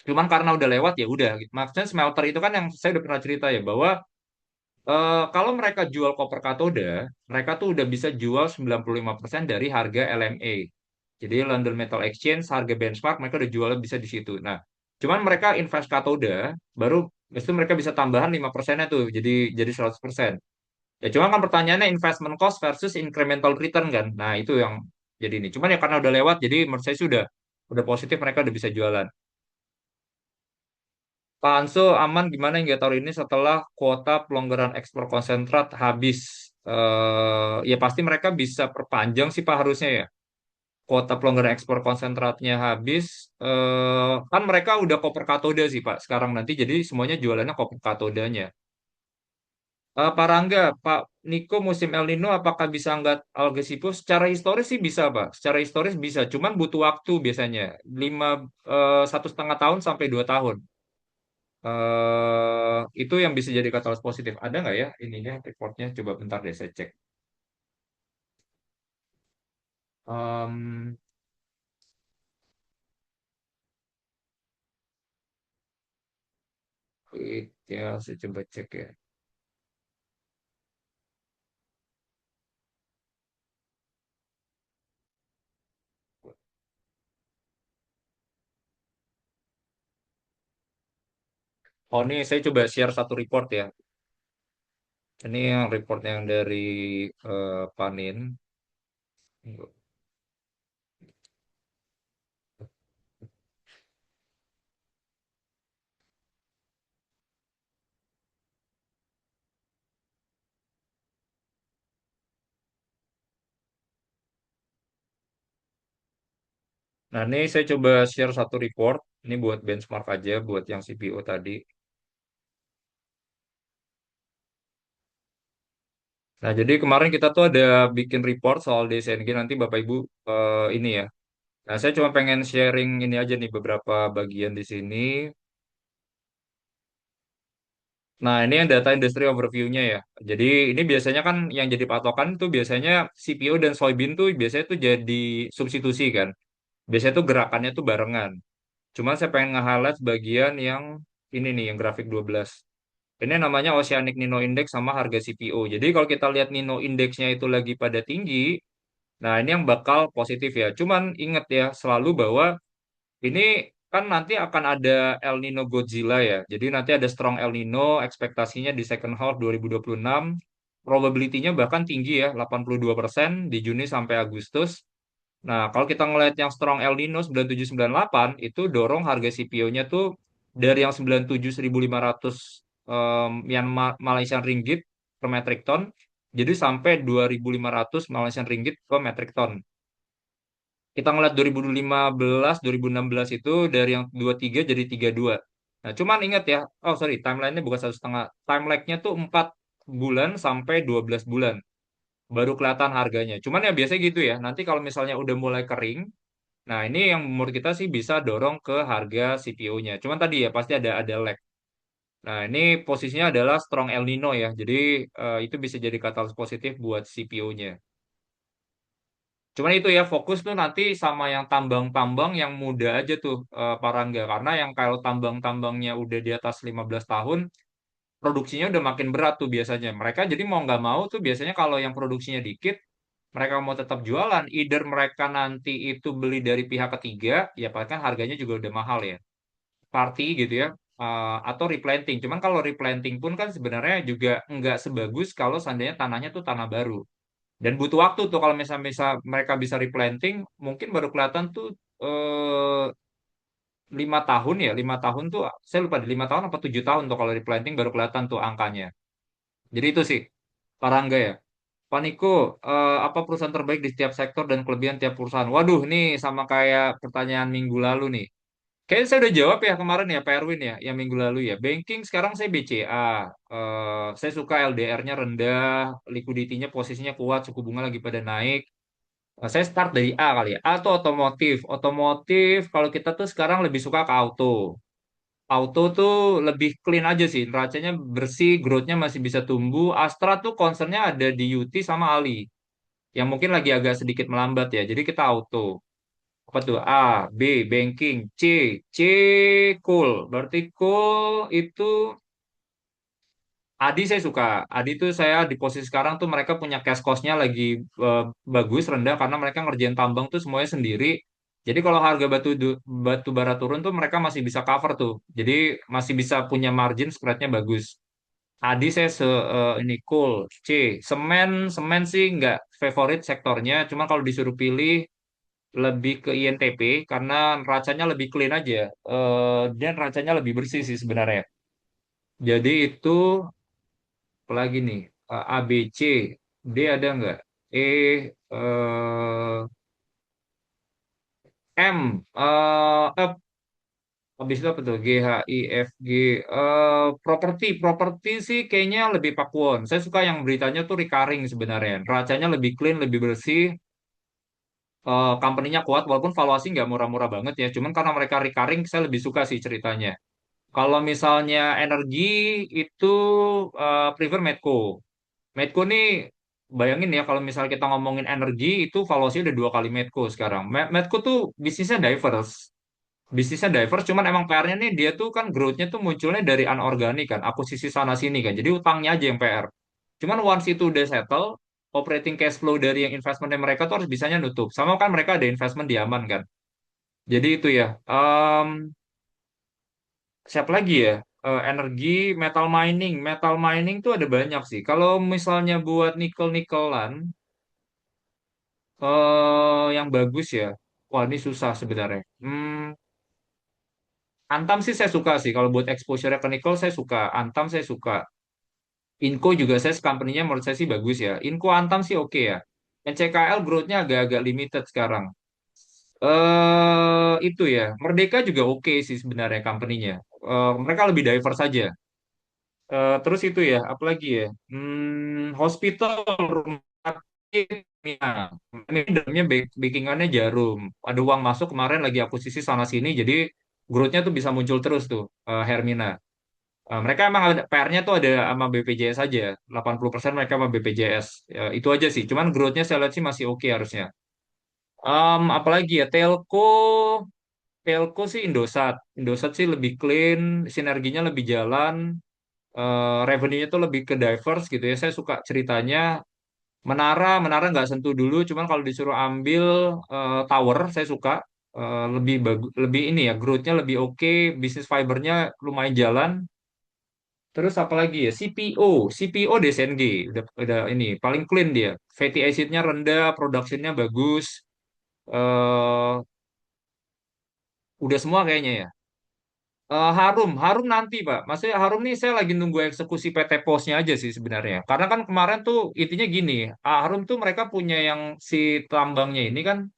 Cuman karena udah lewat ya udah. Maksudnya smelter itu kan yang saya udah pernah cerita ya bahwa kalau mereka jual koper katoda, mereka tuh udah bisa jual 95% dari harga LME. Jadi London Metal Exchange, harga benchmark, mereka udah jual bisa di situ. Nah, cuman mereka invest katoda, baru habis itu mereka bisa tambahan 5%-nya tuh, jadi 100%. Ya cuma kan pertanyaannya investment cost versus incremental return kan. Nah, itu yang jadi ini. Cuman ya karena udah lewat, jadi menurut saya sudah udah positif mereka udah bisa jualan. Pak Anso aman gimana hingga tahun ini setelah kuota pelonggaran ekspor konsentrat habis? Ya pasti mereka bisa perpanjang sih Pak harusnya ya. Kuota pelonggaran ekspor konsentratnya habis. Kan mereka udah koper katoda sih Pak sekarang nanti jadi semuanya jualannya koper katodanya. Pak Rangga, Pak Niko musim El Nino apakah bisa angkat Algeciras? Secara historis sih bisa Pak. Secara historis bisa, cuman butuh waktu biasanya 1,5 tahun sampai 2 tahun. Itu yang bisa jadi katalis positif. Ada nggak ya ininya reportnya? Coba bentar deh saya cek. Em, wait, ya saya coba cek ya. Oh ini saya coba share satu report ya. Ini yang report yang dari Panin. Nah ini saya coba share satu report. Ini buat benchmark aja, buat yang CPO tadi. Nah jadi kemarin kita tuh ada bikin report soal DSNG nanti Bapak Ibu ini ya. Nah saya cuma pengen sharing ini aja nih beberapa bagian di sini. Nah, ini yang data industri overview-nya ya. Jadi ini biasanya kan yang jadi patokan tuh biasanya CPO dan soybean tuh biasanya tuh jadi substitusi kan. Biasanya tuh gerakannya tuh barengan. Cuma saya pengen nge-highlight bagian yang ini nih, yang grafik 12. Ini namanya Oceanic Nino Index sama harga CPO. Jadi kalau kita lihat Nino Index-nya itu lagi pada tinggi, nah ini yang bakal positif ya. Cuman ingat ya selalu bahwa ini kan nanti akan ada El Nino Godzilla ya. Jadi nanti ada strong El Nino, ekspektasinya di second half 2026. Probability-nya bahkan tinggi ya, 82% di Juni sampai Agustus. Nah, kalau kita ngeliat yang strong El Nino 9798 itu dorong harga CPO-nya tuh dari yang 97.500 Malaysian Ringgit per metric ton jadi sampai 2.500 Malaysian Ringgit per metric ton. Kita ngeliat 2015, 2016 itu dari yang 23 jadi 32. Nah, cuman ingat ya, oh sorry, timeline-nya bukan 1,5. Time lag-nya tuh 4 bulan sampai 12 bulan. Baru kelihatan harganya. Cuman ya biasanya gitu ya, nanti kalau misalnya udah mulai kering, nah ini yang menurut kita sih bisa dorong ke harga CPO-nya. Cuman tadi ya pasti ada lag. Nah, ini posisinya adalah strong El Nino ya. Jadi itu bisa jadi katalis positif buat CPO-nya. Cuman itu ya fokus tuh nanti sama yang tambang-tambang yang muda aja tuh Parangga. Karena yang kalau tambang-tambangnya udah di atas 15 tahun, produksinya udah makin berat tuh biasanya. Mereka jadi mau nggak mau tuh biasanya kalau yang produksinya dikit, mereka mau tetap jualan. Either mereka nanti itu beli dari pihak ketiga, ya paling kan harganya juga udah mahal ya. Party gitu ya. Atau replanting. Cuman kalau replanting pun kan sebenarnya juga nggak sebagus kalau seandainya tanahnya tuh tanah baru. Dan butuh waktu tuh kalau misal mereka bisa replanting, mungkin baru kelihatan tuh 5 tahun ya, 5 tahun tuh saya lupa di 5 tahun apa 7 tahun tuh kalau replanting baru kelihatan tuh angkanya. Jadi itu sih, Parangga ya. Pak Niko, apa perusahaan terbaik di setiap sektor dan kelebihan tiap perusahaan? Waduh, nih sama kayak pertanyaan minggu lalu nih. Kayaknya saya udah jawab ya kemarin ya, Pak Erwin ya, yang minggu lalu ya. Banking sekarang saya BCA. Saya suka LDR-nya rendah, liquidity-nya posisinya kuat, suku bunga lagi pada naik. Saya start dari A kali ya. A tuh otomotif. Otomotif kalau kita tuh sekarang lebih suka ke auto. Auto tuh lebih clean aja sih. Neracanya bersih, growth-nya masih bisa tumbuh. Astra tuh concern-nya ada di UT sama Ali. Yang mungkin lagi agak sedikit melambat ya. Jadi kita auto. Apa tuh? A, B, banking. C coal. Berarti coal itu Adi saya suka. Adi tuh saya di posisi sekarang tuh mereka punya cash cost-nya lagi bagus, rendah karena mereka ngerjain tambang tuh semuanya sendiri. Jadi kalau harga batu bara turun tuh mereka masih bisa cover tuh. Jadi masih bisa punya margin spread-nya bagus. Adi saya ini cool. C. Semen, semen sih nggak favorit sektornya. Cuma kalau disuruh pilih lebih ke INTP karena racanya lebih clean aja. Dan racanya lebih bersih sih sebenarnya. Jadi itu apalagi nih A B C D ada nggak E eh, M F habis itu apa tuh G H I F G properti sih kayaknya lebih pakuan. Saya suka yang beritanya tuh recurring sebenarnya, racanya lebih clean, lebih bersih. Company-nya kuat walaupun valuasi nggak murah-murah banget ya, cuman karena mereka recurring saya lebih suka sih ceritanya. Kalau misalnya energi itu prefer Medco. Medco nih bayangin ya kalau misal kita ngomongin energi itu valuasi udah 2 kali Medco sekarang. Medco tuh bisnisnya diverse. Bisnisnya diverse, cuman emang PR-nya nih dia tuh kan growth-nya tuh munculnya dari anorganik kan, akuisisi sana sini kan. Jadi utangnya aja yang PR. Cuman once itu udah settle, operating cash flow dari yang investmentnya mereka tuh harus bisanya nutup. Sama kan mereka ada investment di aman kan. Jadi itu ya. Siapa lagi ya? Energi, metal mining. Metal mining tuh ada banyak sih. Kalau misalnya buat nikel-nikelan, yang bagus ya. Wah, ini susah sebenarnya. Antam sih saya suka sih. Kalau buat exposure ke nikel saya suka. Antam saya suka. Inco juga saya company-nya menurut saya sih bagus ya. Inco Antam sih oke ya. NCKL growth-nya agak-agak limited sekarang. Itu ya. Merdeka juga oke sih sebenarnya company-nya. Mereka lebih diverse saja. Terus itu ya, apalagi ya? Hospital, rumah sakit, ya. Ini dalamnya backingannya Jarum. Ada uang masuk kemarin lagi akuisisi sana sini, jadi growth-nya tuh bisa muncul terus tuh, Hermina. Mereka emang ada PR-nya tuh ada sama BPJS aja. 80% mereka sama BPJS. Itu aja sih. Cuman growth-nya saya lihat sih masih oke harusnya. Apalagi ya, Telco sih Indosat. Indosat sih lebih clean, sinerginya lebih jalan. Revenue-nya tuh lebih ke diverse gitu ya. Saya suka ceritanya. Menara nggak sentuh dulu, cuman kalau disuruh ambil tower, saya suka. Lebih bagus, lebih ini ya, growth-nya lebih oke, bisnis fibernya lumayan jalan. Terus apa lagi ya? CPO DSNG udah ini paling clean dia. Fatty acid-nya rendah, production-nya bagus. eh udah semua kayaknya ya. Harum, Harum nanti Pak. Maksudnya Harum nih saya lagi nunggu eksekusi PT Posnya aja sih sebenarnya. Karena kan kemarin tuh intinya gini, Harum tuh mereka punya yang si tambangnya ini kan,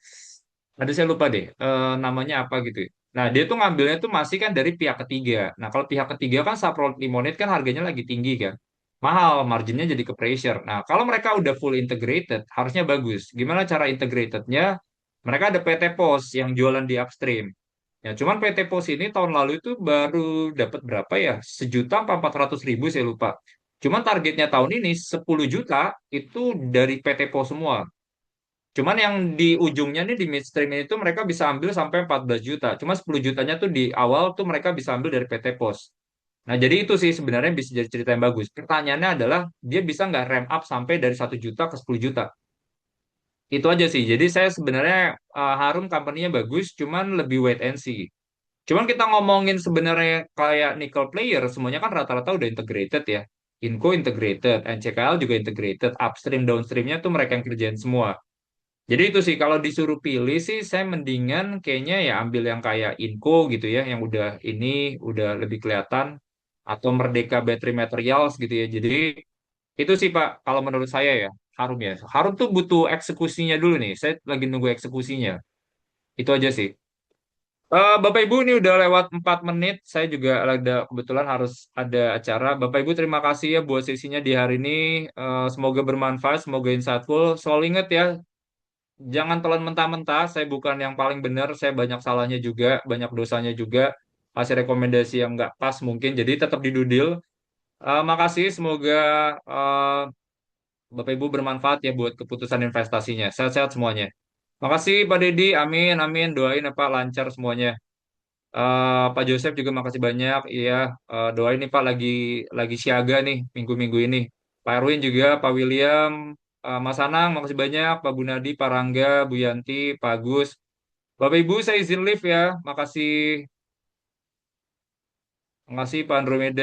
ada saya lupa deh namanya apa gitu. Nah dia tuh ngambilnya tuh masih kan dari pihak ketiga. Nah kalau pihak ketiga kan saprolite limonite kan harganya lagi tinggi kan, mahal, marginnya jadi ke pressure. Nah kalau mereka udah full integrated harusnya bagus. Gimana cara integratednya? Mereka ada PT Pos yang jualan di upstream. Ya, cuman PT Pos ini tahun lalu itu baru dapat berapa ya? 1.400.000 saya lupa. Cuman targetnya tahun ini 10 juta itu dari PT Pos semua. Cuman yang di ujungnya nih di midstream itu mereka bisa ambil sampai 14 juta. Cuma 10 jutanya tuh di awal tuh mereka bisa ambil dari PT Pos. Nah, jadi itu sih sebenarnya bisa jadi cerita yang bagus. Pertanyaannya adalah dia bisa nggak ramp up sampai dari 1 juta ke 10 juta? Itu aja sih. Jadi saya sebenarnya Harum company-nya bagus, cuman lebih wait and see. Cuman kita ngomongin sebenarnya kayak nickel player, semuanya kan rata-rata udah integrated ya. Inco integrated, NCKL juga integrated, upstream downstreamnya tuh mereka yang kerjain semua. Jadi itu sih kalau disuruh pilih sih saya mendingan kayaknya ya ambil yang kayak Inco gitu ya, yang udah ini udah lebih kelihatan, atau Merdeka Battery Materials gitu ya. Jadi itu sih Pak kalau menurut saya ya, Harum ya. Harum tuh butuh eksekusinya dulu nih. Saya lagi nunggu eksekusinya. Itu aja sih. Bapak Ibu ini udah lewat 4 menit. Saya juga ada kebetulan harus ada acara. Bapak Ibu terima kasih ya buat sesinya di hari ini. Semoga bermanfaat, semoga insightful. Selalu ingat ya, jangan telan mentah-mentah. Saya bukan yang paling benar. Saya banyak salahnya juga, banyak dosanya juga. Kasih rekomendasi yang nggak pas mungkin. Jadi tetap didudil. Makasih. Semoga eh, Bapak Ibu bermanfaat ya buat keputusan investasinya. Sehat-sehat semuanya. Makasih Pak Deddy. Amin, amin. Doain ya Pak lancar semuanya. Pak Joseph juga makasih banyak. Iya, doain nih Pak lagi siaga nih minggu-minggu ini. Pak Erwin juga, Pak William, Mas Anang, makasih banyak. Pak Gunadi, Pak Rangga, Bu Yanti, Pak Agus. Bapak Ibu, saya izin live ya. Makasih, makasih Pak Andromeda.